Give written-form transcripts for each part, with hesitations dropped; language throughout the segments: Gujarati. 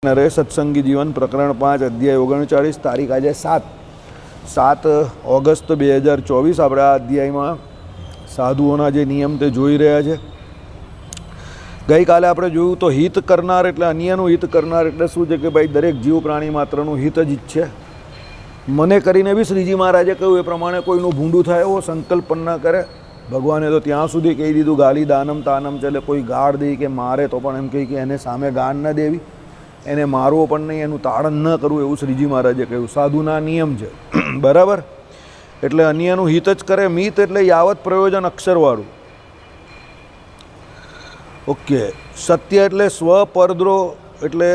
નરે સત્સંગી જીવન પ્રકરણ 5 અધ્યાય 39 તારીખ આજે 7 ઓગસ્ટ 2024 આપણે આ અધ્યાયમાં સાધુઓના જે નિયમ તે જોઈ રહ્યા છે. ગઈકાલે આપણે જોયું તો હિત કરનાર એટલે અન્યનું હિત કરનાર એટલે શું છે કે ભાઈ દરેક જીવ પ્રાણી માત્રનું હિત જ ઈચ્છે. મને કરીને બી શ્રીજી મહારાજે કહ્યું એ પ્રમાણે કોઈનું ભૂંડું થાય એવો સંકલ્પ ન કરે. ભગવાને તો ત્યાં સુધી કહી દીધું ગાલી દાનમ તાનમ છે, એટલે કોઈ ગાળ દે કે મારે તો પણ એમ કહી કે એને સામે ગાળ ન દેવી, એને મારવો પણ નહીં, એનું તાડન ન કરવું, એવું શ્રીજી મહારાજે કહ્યું. સાધુના નિયમ છે, બરાબર. એટલે અન્યનું હિત જ કરે. મિત એટલે યાવત પ્રયોજન અક્ષરવાળું. ઓકે. સત્ય એટલે સ્વ પરદ્રોહ એટલે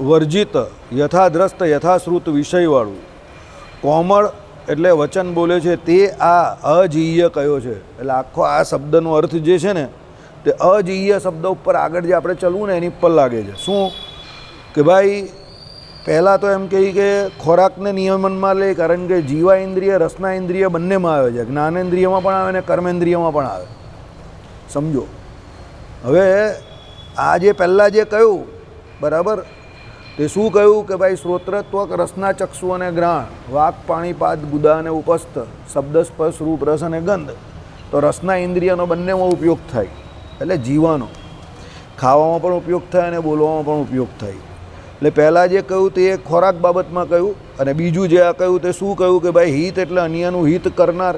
વર્જિત, યથાદ્રસ્ત યથાશ્રુત વિષયવાળું. કોમળ એટલે વચન બોલે છે તે આ અજીય કયો છે. એટલે આખો આ શબ્દનો અર્થ જે છે ને તે અજીય શબ્દ ઉપર આગળ જે આપણે ચલવું ને એની પર લાગે છે. શું કે ભાઈ પહેલાં તો એમ કહીએ કે ખોરાકને નિયમનમાં લે, કારણ કે જીવા ઇન્દ્રિય રસના ઇન્દ્રિય બંનેમાં આવે છે. જ્ઞાનેન્દ્રિયમાં પણ આવે ને કર્મેન્દ્રિયમાં પણ આવે. સમજો. હવે આ જે પહેલાં જે કહ્યું, બરાબર, તે શું કહ્યું કે ભાઈ શ્રોત્ર ત્વક રસના ચક્ષુ અને ગ્રાણ, વાક પાણીપાદ ગુદા અને ઉપસ્થ, શબ્દ સ્પર્શ રૂપ રસ અને ગંધ. તો રસના ઇન્દ્રિયનો બંનેમાં ઉપયોગ થાય. એટલે જીવાનો ખાવામાં પણ ઉપયોગ થાય અને બોલવામાં પણ ઉપયોગ થાય. એટલે પહેલાં જે કહ્યું તે ખોરાક બાબતમાં કહ્યું, અને બીજું જે આ કહ્યું તે શું કહ્યું કે ભાઈ હિત એટલે અન્યનું હિત કરનાર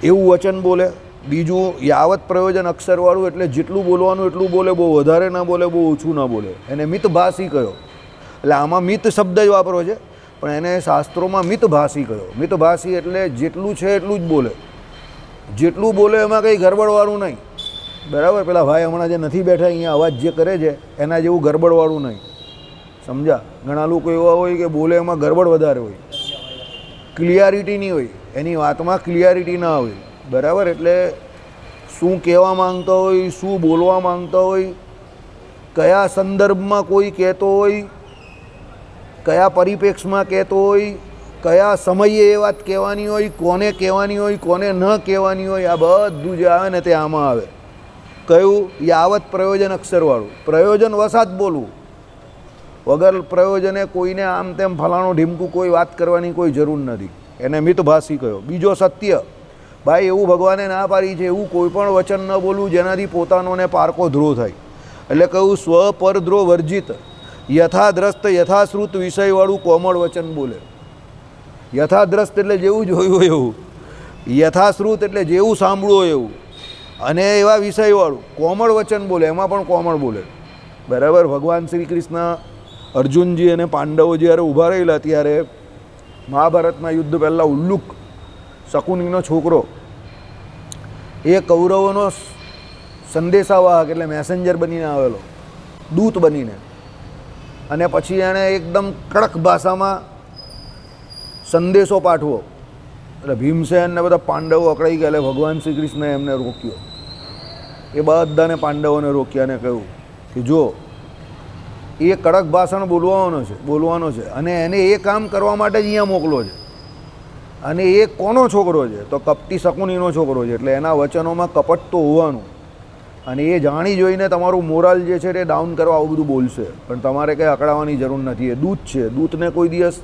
એવું વચન બોલે. બીજું યાવત પ્રયોજન અક્ષરવાળું એટલે જેટલું બોલવાનું એટલું બોલે, બહુ વધારે ના બોલે, બહુ ઓછું ના બોલે. એને મિતભાષી કહ્યો. એટલે આમાં મિત શબ્દ જ વાપરો છે, પણ એને શાસ્ત્રોમાં મિતભાષી કહ્યો. મિતભાષી એટલે જેટલું છે એટલું જ બોલે. જેટલું બોલે એમાં કંઈ ગરબડવાળું નહીં, બરાબર. પેલા ભાઈ હમણાં જે નથી બેઠા અહીંયા અવાજ જે કરે છે એના જેવું ગરબડવાળું નહીં. સમજા. ઘણા લોકો એવા હોય કે બોલે એમાં ગરબડ વધારે હોય, ક્લિયરિટી નહીં હોય, એની વાતમાં ક્લિયરિટી ના હોય, બરાબર. એટલે શું કહેવા માંગતો હોય, શું બોલવા માંગતો હોય, કયા સંદર્ભમાં કોઈ કહેતો હોય, કયા પરિપ્રેક્ષમાં કહેતો હોય, કયા સમયે એ વાત કહેવાની હોય, કોને કહેવાની હોય, કોને ન કહેવાની હોય, આ બધું જે આવે ને તે આમાં આવે. કયું? યાવત પ્રયોજન અક્ષરવાળું. પ્રયોજન વસાત બોલવું, વગર પ્રયોજને કોઈને આમ તેમ ફલાણું ઢીમકું કોઈ વાત કરવાની કોઈ જરૂર નથી. એને મિતભાષી કહ્યો. બીજો સત્ય. ભાઈ એવું ભગવાને ના પાડી છે, એવું કોઈ પણ વચન ન બોલવું જેનાથી પોતાનો ને પારકો ધ્રોહ થાય. એટલે કહ્યું સ્વ પરદ્રોહ વર્જિત, યથાદ્રસ્ત યથાશ્રુત વિષયવાળું કોમળ વચન બોલે. યથાદ્રસ્ત એટલે જેવું જોયું હોય એવું, યથાશ્રુત એટલે જેવું સાંભળ્યું હોય એવું, અને એવા વિષયવાળું કોમળ વચન બોલે. એમાં પણ કોમળ બોલે, બરાબર. ભગવાન શ્રી કૃષ્ણ અર્જુનજી અને પાંડવો જ્યારે ઊભા રહેલા ત્યારે મહાભારતના યુદ્ધ પહેલાં ઉલ્લુક શકુનીનો છોકરો એ કૌરવોનો સંદેશાવાહક એટલે મેસેન્જર બનીને આવેલો, દૂત બનીને. અને પછી એણે એકદમ કડક ભાષામાં સંદેશો પાઠવો. એટલે ભીમસેન ને બધા પાંડવો અકળાઈ ગયા. એટલે ભગવાન શ્રી કૃષ્ણએ એમને રોક્યો. એ બધાને પાંડવોને રોક્યા અને કહ્યું કે જો એ કડક ભાષણ બોલવાનો છે અને એને એ કામ કરવા માટે જ અહીંયા મોકલો છે. અને એ કોનો છોકરો છે? તો કપટી શકુનીનો છોકરો છે. એટલે એના વચનોમાં કપટ તો હોવાનું. અને એ જાણી જોઈને તમારું મોરલ જે છે તે ડાઉન કરવા આવું બધું બોલશે. પણ તમારે કંઈ અકળાવવાની જરૂર નથી. એ દૂત છે, દૂતને કોઈ દિવસ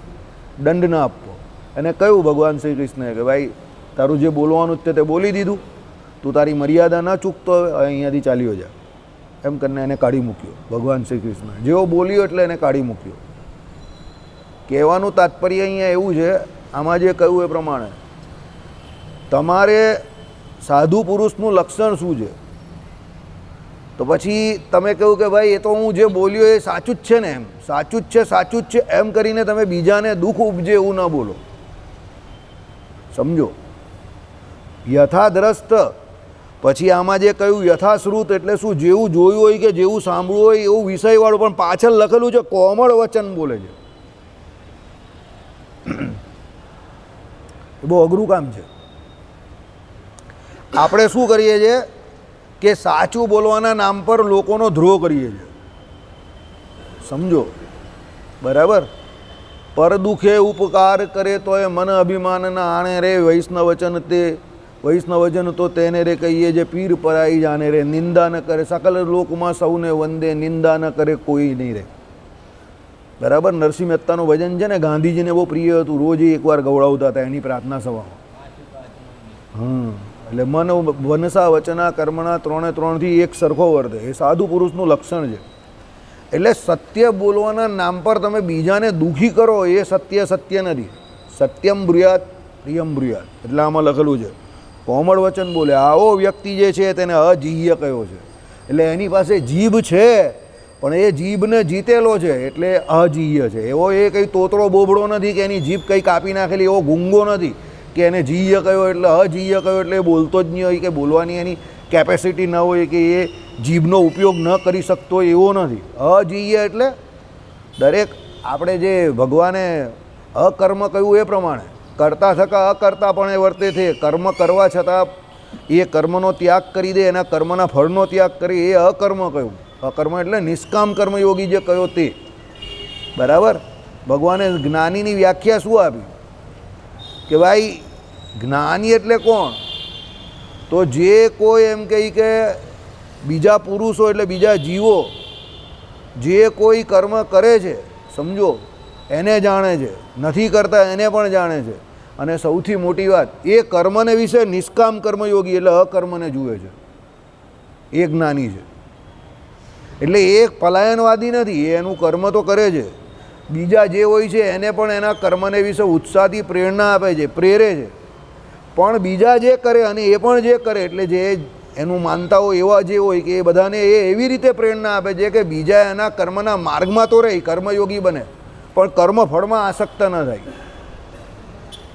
દંડ ના આપવો. એને કહ્યું ભગવાન શ્રી કૃષ્ણએ કે ભાઈ તારું જે બોલવાનું તે બોલી દીધું, તું તારી મર્યાદા ન ચૂકતો અહીંયાથી ચાલ્યો જા. એમ કરીને એને કાઢી મૂક્યો ભગવાન શ્રી કૃષ્ણ. જેવો બોલ્યો એટલે એને કાઢી મૂક્યો. કહેવાનું તાત્પર્ય અહીંયા એવું છે, આમાં જે કહ્યું એ પ્રમાણે તમારે સાધુ પુરુષનું લક્ષણ શું છે. તો પછી તમે કહ્યું કે ભાઈ એ તો હું જે બોલ્યો એ સાચું જ છે ને, એમ સાચું જ છે, સાચું જ છે એમ કરીને તમે બીજાને દુઃખ ઉપજે એવું ન બોલો. સમજો. યથાદ્રસ્ત. પછી આમાં જે કહ્યું યથાશ્રુત એટલે શું? જેવું જોયું હોય કે જેવું સાંભળ્યું હોય એવું વિષયવાળું. પણ પાછળ લખેલું છે કોમળ વચન બોલે છે. એ બહુ અઘરું કામ છે. આપણે શું કરીએ છીએ કે સાચું બોલવાના નામ પર લોકોનો દ્રોહ કરીએ છીએ. સમજો, બરાબર. પર દુઃખે ઉપકાર કરે તો એ મન અભિમાનના આણે રે, વૈષ્ણવચન તે વૈષ્ણવજન તો તેને રે કહીએ જે પીર પરાઈ જાને રે. નિંદા ન કરે સકલ લોકમાં સૌને વંદે, નિંદા ન કરે કોઈ નહીં રે. બરાબર. નરસિંહ મહેતાનું ભજન છે ને, ગાંધીજીને બહુ પ્રિય હતું, રોજ એકવાર ગવડાવતા હતા એની પ્રાર્થના સભામાં. એટલે મન વનસા વચના કર્મના ત્રણે ત્રણથી એક સરખો વર્તે, એ સાધુ પુરુષનું લક્ષણ છે. એટલે સત્ય બોલવાના નામ પર તમે બીજાને દુઃખી કરો એ સત્ય નથી. સત્યમ બ્રુયાત પ્રિયમ બ્રુયાત, એટલે આમાં લખેલું છે. કોમળ વચન બોલે આવો વ્યક્તિ જે છે તેને અજીહ્ય કયો છે. એટલે એની પાસે જીભ છે પણ એ જીભને જીતેલો છે એટલે અજીહ્ય છે. એવો એ કંઈ તોતરો બોબડો નથી કે એની જીભ કંઈ કાપી નાખેલી, એવો ગુંગો નથી કે એને જીહ્ય કયો એટલે અજીહ્ય કયો એટલે એ બોલતો જ નહીં હોય કે બોલવાની એની કેપેસિટી ન હોય કે એ જીભનો ઉપયોગ ન કરી શકતો હોય, એવો નથી. અજીહ્ય એટલે દરેક આપણે જે ભગવાને અકર્મ કહ્યું એ પ્રમાણે કરતા થકા અકર્તા પણ એ વર્તે છે. કર્મ કરવા છતાં એ કર્મનો ત્યાગ કરી દે, એના કર્મના ફળનો ત્યાગ કરી, એ અકર્મ કહ્યું. અકર્મ એટલે નિષ્કામ કર્મયોગી જે કયો તે. બરાબર. ભગવાને જ્ઞાનીની વ્યાખ્યા શું આપી કે ભાઈ જ્ઞાની એટલે કોણ? તો જે કોઈ એમ કહી કે બીજા પુરુષો એટલે બીજા જીવો જે કોઈ કર્મ કરે છે, સમજો, એને જાણે છે, નથી કરતા એને પણ જાણે છે. અને સૌથી મોટી વાત, એ કર્મને વિશે નિષ્કામ કર્મયોગી એટલે અકર્મને જુએ છે, એ જ્ઞાની છે. એટલે એ પલાયનવાદી નથી, એ એનું કર્મ તો કરે છે, બીજા જે હોય છે એને પણ એના કર્મને વિશે ઉત્સાહથી પ્રેરણા આપે છે, પ્રેરે છે. પણ બીજા જે કરે અને એ પણ જે કરે, એટલે જે એનું માનતા હોય એવા જે હોય કે એ બધાને એ એવી રીતે પ્રેરણા આપે છે કે બીજા એના કર્મના માર્ગમાં તો રહી, કર્મયોગી બને, પણ કર્મફળમાં આસક્ત ન થાય.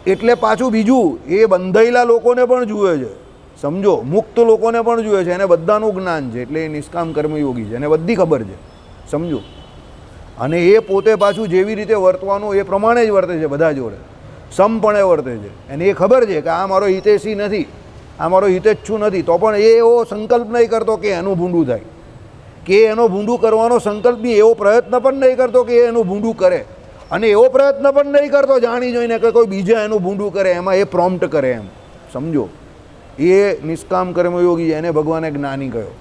એટલે પાછું બીજું એ બંધાયેલા લોકોને પણ જુએ છે, સમજો, મુક્ત લોકોને પણ જુએ છે, એને બધાનું જ્ઞાન છે, એટલે એ નિષ્કામ કર્મયોગી છે, એને બધી ખબર છે, સમજો. અને એ પોતે પાછું જેવી રીતે વર્તવાનું એ પ્રમાણે જ વર્તે છે, બધા જોડે સમપણે વર્તે છે. એને એ ખબર છે કે આ મારો હિતેશી નથી, આ મારો હિતેચ્છુ નથી, તો પણ એ એવો સંકલ્પ નહીં કરતો કે એનું ભૂંડું થાય, કે એનો ભૂંડું કરવાનો સંકલ્પ નહીં, એવો પ્રયત્ન પણ નહીં કરતો કે એનું ભૂંડું કરે, અને એવો પ્રયત્ન પણ નહીં કરતો જાણી જોઈને કે કોઈ બીજા એનું ભૂંડું કરે, એમાં એ પ્રોમ્પ્ટ કરે, એમ સમજો. એ નિષ્કામ કર્મયોગી, એને ભગવાને જ્ઞાની કહ્યો.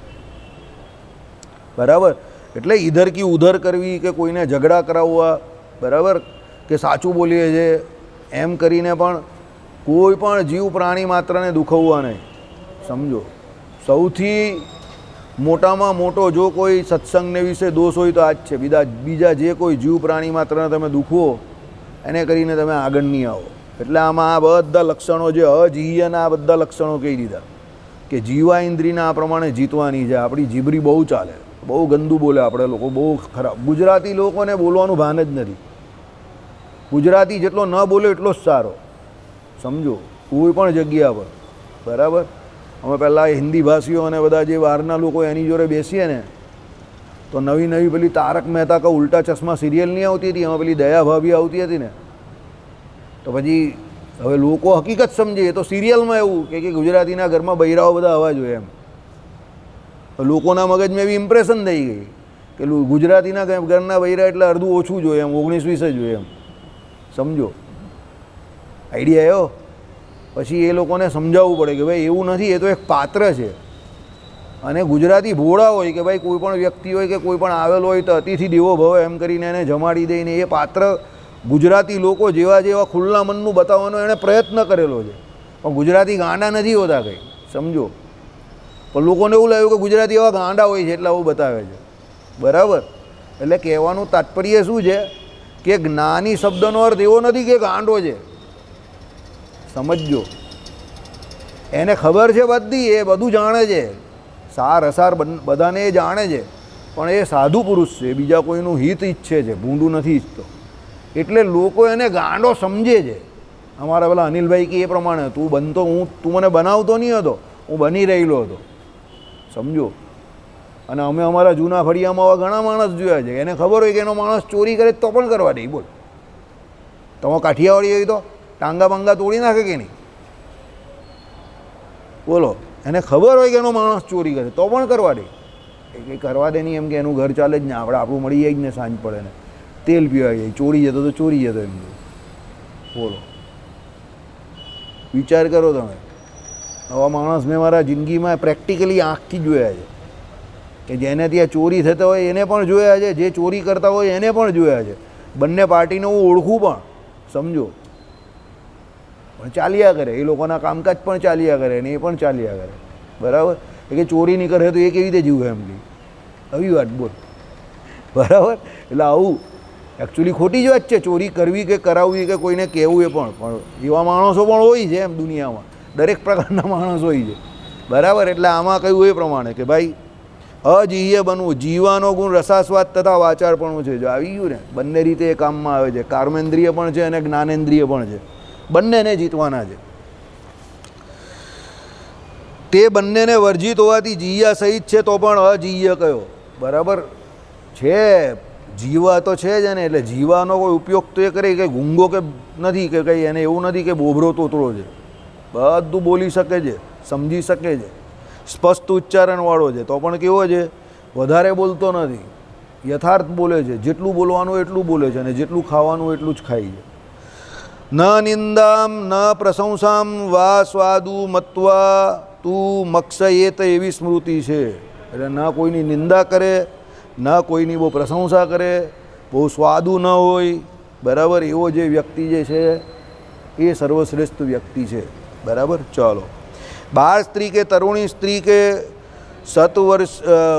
બરાબર. એટલે ઈધર કી ઉધર કરવી કે કોઈને ઝઘડા કરાવવા, બરાબર, કે સાચું બોલીએ છે એમ કરીને પણ કોઈ પણ જીવ પ્રાણી માત્રને દુખવવા નહીં, સમજો. સૌથી મોટામાં મોટો જો કોઈ સત્સંગને વિશે દોષ હોય તો આ જ છે. બીજા જે કોઈ જીવ પ્રાણી માત્રને તમે દુખવો એને કરીને તમે આગળ નહીં આવો. એટલે આમાં આ બધા લક્ષણો જે અજીહ્યના આ બધા લક્ષણો કહી દીધા કે જીવા ઇન્દ્રિયના આ પ્રમાણે જીતવાની છે. આપણી જીભરી બહુ ચાલે, બહુ ગંદુ બોલે આપણે લોકો, બહુ ખરાબ. ગુજરાતી લોકોને બોલવાનું ભાન જ નથી. ગુજરાતી જેટલો ન બોલે એટલો જ સારો, સમજો, કોઈ પણ જગ્યા પર. બરાબર. અમે પહેલાં હિન્દી ભાષીઓ અને બધા જે બહારના લોકો એની જોડે બેસીએ ને તો નવી નવી પેલી તારક મહેતા કા ઉલ્ટા ચશ્મા સિરિયલ નહીં આવતી હતી, એમાં પેલી દયા ભાભી આવતી હતી ને, તો પછી હવે લોકો હકીકત સમજે, એ તો સિરિયલમાં એવું કે ગુજરાતીના ઘરમાં બૈરાઓ બધા અવાજ હોય, એમ લોકોના મગજમાં એવી ઇમ્પ્રેશન થઈ ગઈ કે ગુજરાતીના ઘરના બૈરા એટલે અડધું ઓછું જોઈએ, એમ 19-20 જ હોય, એમ સમજો. આઈડિયા આવ્યો. પછી એ લોકોને સમજાવવું પડે કે ભાઈ એવું નથી, એ તો એક પાત્ર છે. અને ગુજરાતી ભોળા હોય કે ભાઈ કોઈ પણ વ્યક્તિ હોય કે કોઈ પણ આવેલો હોય તો અતિથિ દેવો ભવ એમ કરીને એને જમાડી દઈને એ પાત્ર ગુજરાતી લોકો જેવા ખુલ્લા મનનું બતાવવાનો એણે પ્રયત્ન કરેલો છે. પણ ગુજરાતી ગાંડા નથી હોતા કંઈ, સમજો. પણ લોકોને એવું લાગ્યું કે ગુજરાતી એવા ગાંડા હોય છે એટલે આવું બતાવે છે. બરાબર. એટલે કહેવાનું તાત્પર્ય શું છે કે જ્ઞાની શબ્દનો અર્થ એવો નથી કે ગાંડો છે, સમજજો. એને ખબર છે બધી, એ બધું જાણે છે, સાર અસાર બધાને એ જાણે છે, પણ એ સાધુ પુરુષ છે, બીજા કોઈનું હિત ઈચ્છે છે, ભૂંડું નથી ઈચ્છતો. એટલે લોકો એને ગાંડો સમજે છે. અમારા પેલા અનિલભાઈ કે એ પ્રમાણે તું મને બનાવતો નહીં હતો, હું બની રહેલો હતો, સમજો. અને અમે અમારા જૂના ફળિયામાં આવા ઘણા માણસ જોયા છે, એને ખબર હોય કે એનો માણસ ચોરી કરે તો પણ કરવા દે. બોલ, તમે કાઠિયાવાડી હોય તો ટાંગા બાંગા તોડી નાખે કે નહીં? બોલો. એને ખબર હોય કે એનો માણસ ચોરી કરે તો પણ કરવા દે. એ કંઈ કરવા દે નહીં, એમ કે એનું ઘર ચાલે જ ને, આપણું મળી જાય જ ને, સાંજ પડે ને તેલ પીવા જાય, ચોરી જતો તો ચોરી જતો, એમ. બોલો, વિચાર કરો તમે. આવા માણસ મેં મારા જિંદગીમાં પ્રેક્ટિકલી આંખથી જોયા છે કે જેને ત્યાં ચોરી થતા હોય એને પણ જોયા છે, જે ચોરી કરતા હોય એને પણ જોયા છે. બંને પાર્ટીને હું ઓળખું પણ, સમજો, પણ ચાલ્યા કરે, એ લોકોના કામકાજ પણ ચાલ્યા કરે ને એ પણ ચાલ્યા કરે, બરાબર. એ કે ચોરી નહીં કરે તો એ કેવી રીતે જીવે એમ કે આવી વાત બોલ, બરાબર. એટલે આવું એકચ્યુઅલી ખોટી જ વાત છે, ચોરી કરવી કે કરાવવી કે કોઈને કહેવું એ પણ એવા માણસો પણ હોય છે એમ દુનિયામાં, દરેક પ્રકારના માણસ હોય છે, બરાબર. એટલે આમાં કહ્યું એ પ્રમાણે કે ભાઈ અજીહ્ય બનવું, જીવાનો ગુણ રસાસ્વાદ તથા વાચાળપણું છે. જો આવી ગયું ને, બંને રીતે એ કામમાં આવે છે, કર્મેન્દ્રિય પણ છે અને જ્ઞાનેન્દ્રિય પણ છે, બંનેને જીતવાના છે. તે બંનેને વર્જિત હોવાથી જીયા સહિત છે તો પણ અજીહ્ય કયો, બરાબર છે. જીવા તો છે જ ને, એટલે જીવાનો કોઈ ઉપયોગ તો એ કરે કે ગુંગો કે નથી, કે કંઈ એને એવું નથી કે બોભરો તોતરો છે, બધું બોલી શકે છે, સમજી શકે છે, સ્પષ્ટ ઉચ્ચારણવાળો છે, તો પણ કેવો છે, વધારે બોલતો નથી, યથાર્થ બોલે છે, જેટલું બોલવાનું એટલું બોલે છે અને જેટલું ખાવાનું એટલું જ ખાય છે. ન નિંદામ ન પ્રશંસામ વા સ્વાદુ મત્વા તું મક્ષયેત એવી સ્મૃતિ છે. એટલે ના કોઈની નિંદા કરે, ના કોઈની બહુ પ્રશંસા કરે, બહુ સ્વાદુ ન હોય, બરાબર. એવો જે વ્યક્તિ જે છે એ સર્વશ્રેષ્ઠ વ્યક્તિ છે, બરાબર. ચાલો, બાળ સ્ત્રી કે તરુણી સ્ત્રી કે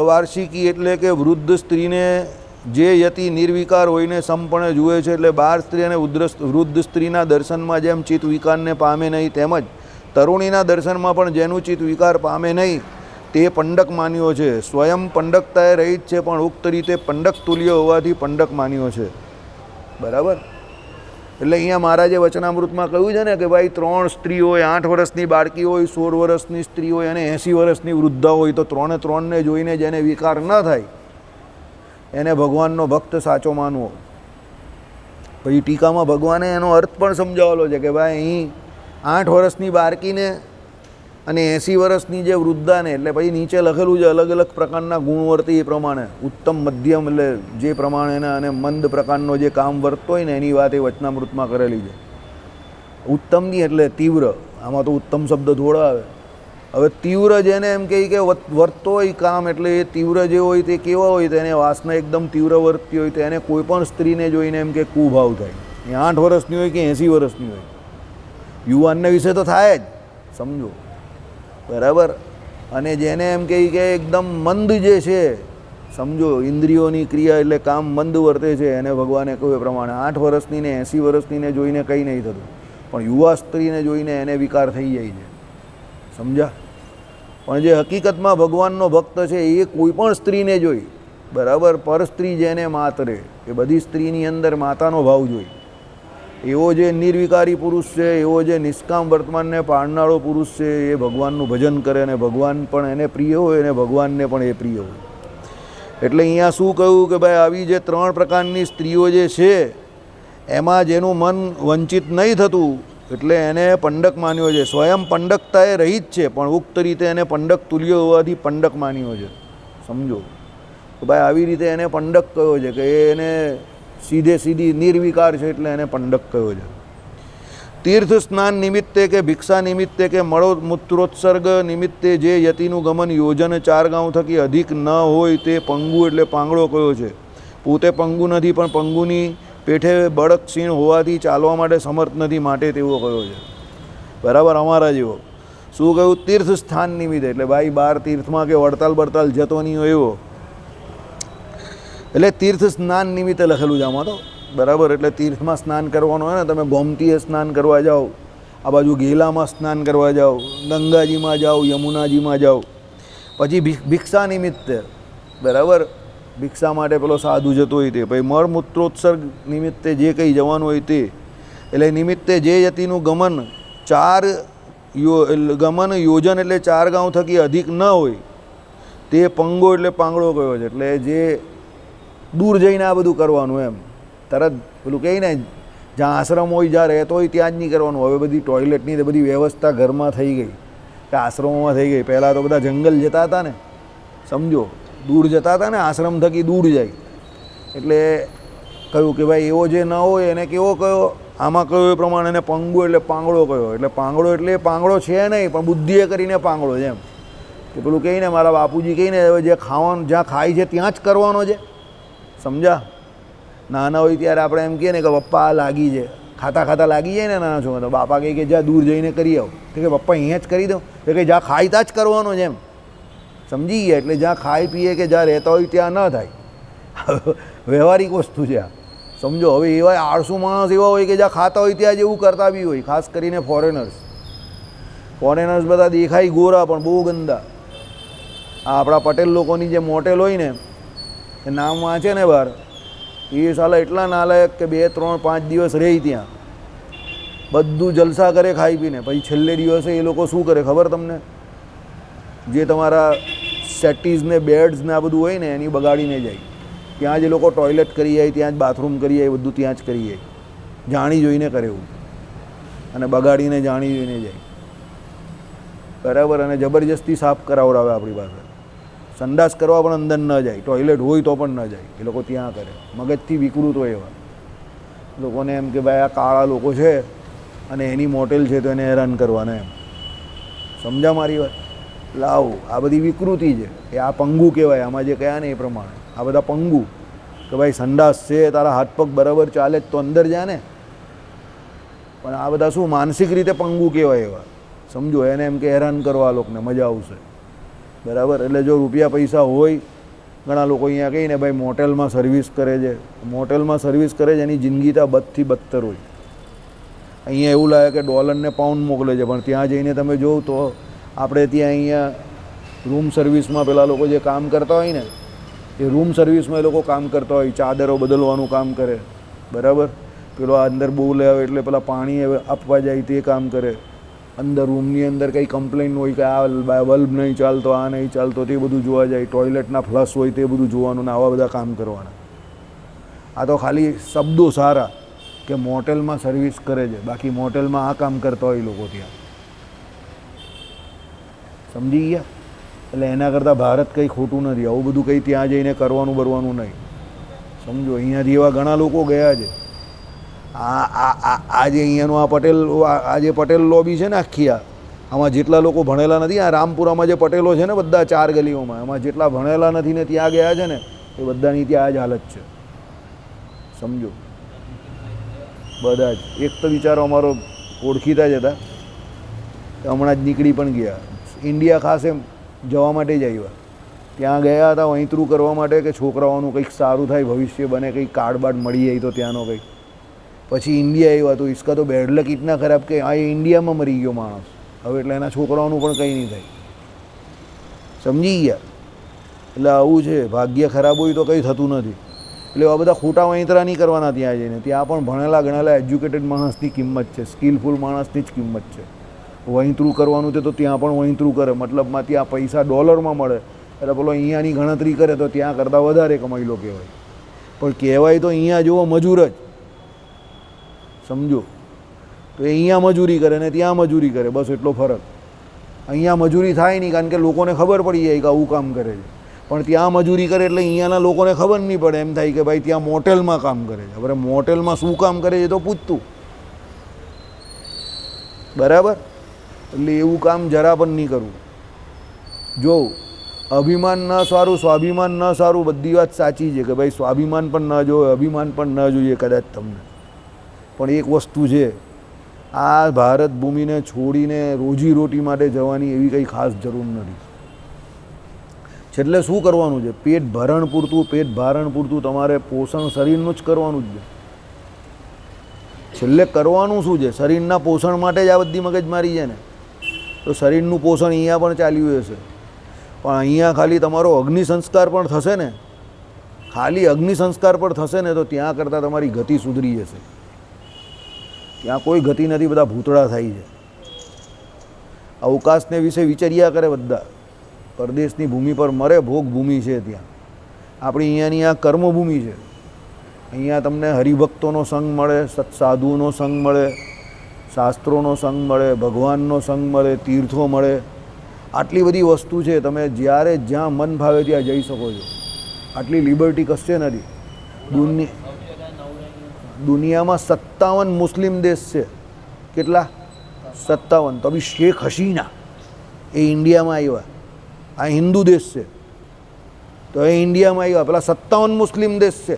વાર્ષિકી એટલે કે વૃદ્ધ સ્ત્રીને જે યતિ નિર્વિકાર હોઈને સંપણે જુએ છે, એટલે બાળ સ્ત્રી અને વૃદ્ધ સ્ત્રીના દર્શનમાં જેમ ચિત્ત વિકારને પામે નહીં, તેમજ તરુણીના દર્શનમાં પણ જેનું ચિત્ત વિકાર પામે નહીં તે પંડક માન્યો છે. સ્વયં પંડકતાએ રહિત છે પણ ઉક્ત રીતે પંડક તુલ્ય હોવાથી પંડક માન્યો છે, બરાબર. એટલે અહીંયા મહારાજે વચનામૃતમાં કહ્યું છે ને કે ભાઈ 3 સ્ત્રી હોય, 8 વર્ષની બાળકી હોય, 16 વર્ષની સ્ત્રી હોય અને 80 વર્ષની વૃદ્ધા હોય, તો 3ને જોઈને જેને વિકાર ન થાય એને ભગવાનનો ભક્ત સાચો માનવો. પછી ટીકામાં ભગવાને એનો અર્થ પણ સમજાવેલો છે કે ભાઈ અહીં 8 વર્ષની બાળકીને અને 80 વર્ષની જે વૃદ્ધાને, એટલે પછી નીચે લખેલું છે અલગ અલગ પ્રકારના ગુણ વર્તે એ પ્રમાણે, ઉત્તમ મધ્યમ, એટલે જે પ્રમાણેના અને મંદ પ્રકારનો જે કામ વર્તતો હોય ને એની વાત એ વચનામૃતમાં કરેલી છે. ઉત્તમની એટલે તીવ્ર, આમાં તો ઉત્તમ શબ્દ થોડા આવે. હવે તીવ્ર જેને એમ કહે કે વર્તતો હોય કામ, એટલે એ તીવ્ર જે હોય તે કેવા હોય, તો એને વાસના એકદમ તીવ્ર વર્તતી હોય, તો એને કોઈ પણ સ્ત્રીને જોઈને એમ કે કુભાવ થાય. એ 8 વર્ષની હોય કે 80 વર્ષની હોય, યુવાનને વિશે તો થાય જ, સમજો, બરાબર. અને જેને એમ કહે કે એકદમ મંદ જે છે, સમજો, ઇન્દ્રિયોની ક્રિયા એટલે કામ મંદ વર્તે છે, એને ભગવાને કહ્યું એ પ્રમાણે 8 વર્ષની ને 80 વર્ષનીને જોઈને કંઈ નહીં થતું, પણ યુવા સ્ત્રીને જોઈને એને વિકાર થઈ જાય છે, સમજા. પણ જે હકીકતમાં ભગવાનનો ભક્ત છે એ કોઈ પણ સ્ત્રીને જોઈ, બરાબર, પર સ્ત્રી જેને માતરે, એ બધી સ્ત્રીની અંદર માતાનો ભાવ જોઈ, એવો જે નિર્વિકારી પુરુષ છે, એવો જે નિષ્કામ વર્તમાનને પાળનારો પુરુષ છે, એ ભગવાનનું ભજન કરે અને ભગવાન પણ એને પ્રિય હોય અને ભગવાનને પણ એ પ્રિય હોય. એટલે અહીંયા શું કહ્યું કે ભાઈ આવી જે 3 પ્રકારની સ્ત્રીઓ જે છે એમાં જેનું મન વંચિત નહીં થતું એટલે એને પંડક માન્યો છે. સ્વયં પંડકતાએ રહિત છે પણ ઉક્ત રીતે એને પંડક તુલ્ય હોવાથી પંડક માન્યો છે, સમજો. તો ભાઈ આવી રીતે એને પંડક કહ્યો છે કે એને સીધી નિર્વિકાર છે એટલે એને પંડક કહ્યો છે. તીર્થ સ્નાન નિમિત્તે કે ભિક્ષા નિમિત્તે કે મૂત્રોત્સર્ગ નિમિત્તે જે યતિનું ગમન યોજન 4 ગાંવ થકી અધિક ન હોય તે પંગુ એટલે પાંગડો કયો છે. પોતે પંગુ નથી પણ પંગુની પેઠે બળક ક્ષીણ હોવાથી ચાલવા માટે સમર્થ નથી, માટે તેવો કયો છે, બરાબર. અમારા જેવો શું કહ્યું, તીર્થ સ્થાન નિમિત્તે, એટલે ભાઈ 12 તીર્થમાં કે વડતાલ જતો નહીં હોય એવો, એટલે તીર્થ સ્નાન નિમિત્તે લખેલું છે આમાં તો, બરાબર. એટલે તીર્થમાં સ્નાન કરવાનું હોય ને, તમે ગોમતીએ સ્નાન કરવા જાઓ, આ બાજુ ગેલામાં સ્નાન કરવા જાઓ, ગંગાજીમાં જાઓ, યમુનાજીમાં જાઓ. પછી ભિક્ષા નિમિત્તે, બરાબર, ભિક્ષા માટે પેલો સાધુ જતો હોય તે, પછી મળમૂત્રોત્સર્ગ નિમિત્તે જે કંઈ જવાનું હોય તે, એટલે નિમિત્તે જે યતિનું ગમન યોજન એટલે 4 ગાંવ થકી અધિક ન હોય તે પંગો એટલે પાંગડો કયો છે. એટલે જે દૂર જઈને આ બધું કરવાનું, એમ તરત પેલું કહે ને જ્યાં આશ્રમ હોય, જ્યાં રહેતો હોય ત્યાં જ નહીં કરવાનું. હવે બધી ટોયલેટની તે બધી વ્યવસ્થા ઘરમાં થઈ ગઈ કે આશ્રમોમાં થઈ ગઈ. પહેલાં તો બધા જંગલ જતા હતા ને, સમજો, દૂર જતા હતા ને, આશ્રમ થકી દૂર જાય. એટલે કહ્યું કે ભાઈ એવો જે ન હોય એને કેવો કયો, આમાં કયો એ પ્રમાણે એને પંગુ એટલે પાંગડો કયો. એટલે પાંગડો એટલે પાંગડો છે નહીં પણ બુદ્ધિએ કરીને પાંગડો છે, એમ કે પેલું કહીને મારા બાપુજી કહીને હવે જે ખાવાનું જ્યાં ખાય છે ત્યાં જ કરવાનો છે, સમજા. નાના હોય ત્યારે આપણે એમ કહીએ ને કે પપ્પા આ લાગી છે, ખાતા ખાતા લાગી જાય ને નાના છોકરા, તો બાપા કહે કે જા દૂર જઈને કરી આવ, તો કે પપ્પા અહીંયા જ કરી દો, તો કે જ્યાં ખાઈ ત્યાં જ કરવાનો છે એમ, સમજી ગયા? એટલે જ્યાં ખાઈ પીએ કે જ્યાં રહેતા હોય ત્યાં ન થાય. વ્યવહારિક વસ્તુ છે આ, સમજો. હવે એવા આળસુ માણસ એવા હોય કે જ્યાં ખાતા હોય ત્યાં જ એવું કરતા બી હોય, ખાસ કરીને ફોરેનર્સ બધા દેખાય ગોરા પણ બહુ ગંદા. આ આપણા પટેલ લોકોની જે મોટેલ હોય ને એ નામ વાંચે ને બહાર, એ સાલા એટલા નાલાયક કે 2, 3, 5 દિવસ રહી ત્યાં, બધું જલસા કરે ખાઈ પીને, પછી છેલ્લે દિવસે એ લોકો શું કરે ખબર તમને? જે તમારા સેટીઝ ને બેડ્સ ને આ બધું હોય ને એની બગાડીને જાય. ત્યાં જ એ લોકો ટોયલેટ કરી જાય, ત્યાં જ બાથરૂમ કરી જાય, બધું ત્યાં જ કરી જાય, જાણી જોઈને કરે એવું, અને બગાડીને જાણી જોઈને જાય, બરાબર. અને જબરજસ્તી સાફ કરાવડાવે આપણી પાસે. સંડાસ કરવા પણ અંદર ન જાય, ટોયલેટ હોય તો પણ ન જાય, એ લોકો ત્યાં કરે. મગજથી વિકૃત હોય એવા લોકોને એમ કે ભાઈ આ કાળા લોકો છે અને એની મોટેલ છે તો એને હેરાન કરવાના એમ. સમજા મારી વાત? લાવ, આ બધી વિકૃતિ છે, એ આ પંગુ કહેવાય. આમાં જે કહ્યા ને એ પ્રમાણે આ બધા પંગુ, કે ભાઈ સંડાસ છે, તારા હાથ પગ બરાબર ચાલે તો અંદર જા ને. પણ આ બધા શું માનસિક રીતે પંગુ કહેવાય એવા, સમજો. એને એમ કે હેરાન કરવા આ લોકોને મજા આવશે, બરાબર. એટલે જો રૂપિયા પૈસા હોય, ઘણા લોકો અહીંયા કહીને ભાઈ મોટેલમાં સર્વિસ કરે છે, મોટેલમાં સર્વિસ કરે છે, એની જિંદગી તો બદથી બદતર હોય. અહીંયા એવું લાગે કે ડોલર ને પાઉન્ડ મોકલે છે, પણ ત્યાં જઈને તમે જોવ તો આપણે ત્યાં અહીંયા રૂમ સર્વિસમાં પેલા લોકો જે કામ કરતા હોય ને, એ રૂમ સર્વિસમાં એ લોકો કામ કરતા હોય, ચાદરો બદલવાનું કામ કરે, બરાબર. પેલો અંદર બહુ લે એટલે પેલા પાણી આપવા જાય તે કામ કરે. અંદર રૂમની અંદર કંઈ કમ્પ્લેન હોય કે આ બલ્બ નહીં ચાલતો, આ નહીં ચાલતો, તે બધું જોવા જાય. ટોયલેટના ફ્લશ હોય તે બધું જોવાનું ને આવા બધા કામ કરવાના. આ તો ખાલી શબ્દો સારા કે મોટેલમાં સર્વિસ કરે છે, બાકી મોટેલમાં આ કામ કરતા હોય લોકો ત્યાં, સમજી ગયા? એટલે એના કરતાં ભારત કંઈ ખોટું નથી. આવું બધું કંઈ ત્યાં જઈને કરવાનું બરવાનું નહીં, સમજો. અહીંયાથી એવા ઘણા લોકો ગયા છે. આ જે અહીંયાનું આ પટેલ, આ જે પટેલ લોબી છે ને આખી, આમાં જેટલા લોકો ભણેલા નથી, આ રામપુરામાં જે પટેલો છે ને બધા 4 ગલીઓમાં, એમાં જેટલા ભણેલા નથી ને ત્યાં ગયા છે ને એ બધાની ત્યાં આ જ હાલત છે, સમજો. બધા જ. એક તો બિચારો અમારો ઓળખીતા જ હતા, હમણાં જ નીકળી પણ ગયા. ઇન્ડિયા ખાસ એમ જવા માટે જ આવ્યા. ત્યાં ગયા હતા વહીતરું કરવા માટે કે છોકરાઓનું કંઈક સારું થાય, ભવિષ્ય બને, કંઈક કાર્ડ બાર્ડ મળી જાય તો ત્યાંનો કંઈક. પછી ઇન્ડિયા આવ્યા તો ઇસકા તો બેડ લક ઇતના ખરાબ કે આ ઇન્ડિયામાં મરી ગયો માણસ હવે, એટલે એના છોકરાઓનું પણ કંઈ નહીં થાય, સમજી ગયા? એટલે આવું છે, ભાગ્ય ખરાબ હોય તો કંઈ થતું નથી. એટલે આ બધા ખોટા વહીતરા નહીં કરવાના ત્યાં જઈને. ત્યાં પણ ભણેલા ગણેલા એજ્યુકેટેડ માણસની કિંમત છે, સ્કિલફુલ માણસની જ કિંમત છે. વહીતરું કરવાનું છે તો ત્યાં પણ વહીતરું કરે, મતલબમાં ત્યાં પૈસા ડોલરમાં મળે, એટલે પેલો અહીંયાની ગણતરી કરે તો ત્યાં કરતાં વધારે કમાઈ લો કહેવાય. પણ કહેવાય તો અહીંયા જુઓ મજૂર જ, સમજો. તો એ અહીંયા મજૂરી કરે ને ત્યાં મજૂરી કરે, બસ એટલો ફરક. અહીંયા મજૂરી થાય નહીં, કારણ કે લોકોને ખબર પડી જાય કે આવું કામ કરે છે. પણ ત્યાં મજૂરી કરે એટલે અહીંયાના લોકોને ખબર નહીં પડે, એમ થાય કે ભાઈ ત્યાં મોટેલમાં કામ કરે છે. હવે મોટેલમાં શું કામ કરે છે તો પૂછતું, બરાબર. એટલે એવું કામ જરા પણ નહીં કરવું. જો અભિમાન ન સારું, સ્વાભિમાન ન સારું, બધી વાત સાચી છે કે ભાઈ સ્વાભિમાન પણ ન જોઈએ, અભિમાન પણ ન જોઈએ કદાચ તમને. પણ એક વસ્તુ છે, આ ભારત ભૂમિને છોડીને રોજીરોટી માટે જવાની એવી કંઈ ખાસ જરૂર નથી. છેલ્લે શું કરવાનું છે? પેટ ભરણ પૂરતું, પેટ ભારણ પૂરતું તમારે પોષણ શરીરનું જ કરવાનું જ છે. છેલ્લે કરવાનું શું છે? શરીરના પોષણ માટે જ આ બધી મગજમારી છે ને. તો શરીરનું પોષણ અહીંયા પણ ચાલ્યું હશે, પણ અહીંયા ખાલી તમારો અગ્નિ સંસ્કાર પણ થશે ને, ખાલી અગ્નિ સંસ્કાર પણ થશે ને તો ત્યાં કરતાં તમારી ગતિ સુધરી જશે. ત્યાં કોઈ ગતિ નથી, બધા ભૂતળા થાય છે. અવકાશને વિશે વિચાર્યા કરે બધા. પરદેશની ભૂમિ પર મરે, ભોગ ભૂમિ છે ત્યાં. આપણી અહીંયાની આ કર્મભૂમિ છે. અહીંયા તમને હરિભક્તોનો સંગ મળે, સત્સાધુઓનો સંગ મળે, શાસ્ત્રોનો સંગ મળે, ભગવાનનો સંગ મળે, તીર્થો મળે. આટલી બધી વસ્તુ છે, તમે જ્યારે જ્યાં મન ભાવે ત્યાં જઈ શકો છો. આટલી લિબર્ટી કશે નથી. દુનિયામાં 57 મુસ્લિમ દેશ છે. કેટલા? 57. તો બી શેખ હસીના એ ઇન્ડિયામાં આવ્યા. આ હિન્દુ દેશ છે તો એ ઇન્ડિયામાં આવ્યા. પેલા 57 મુસ્લિમ દેશ છે.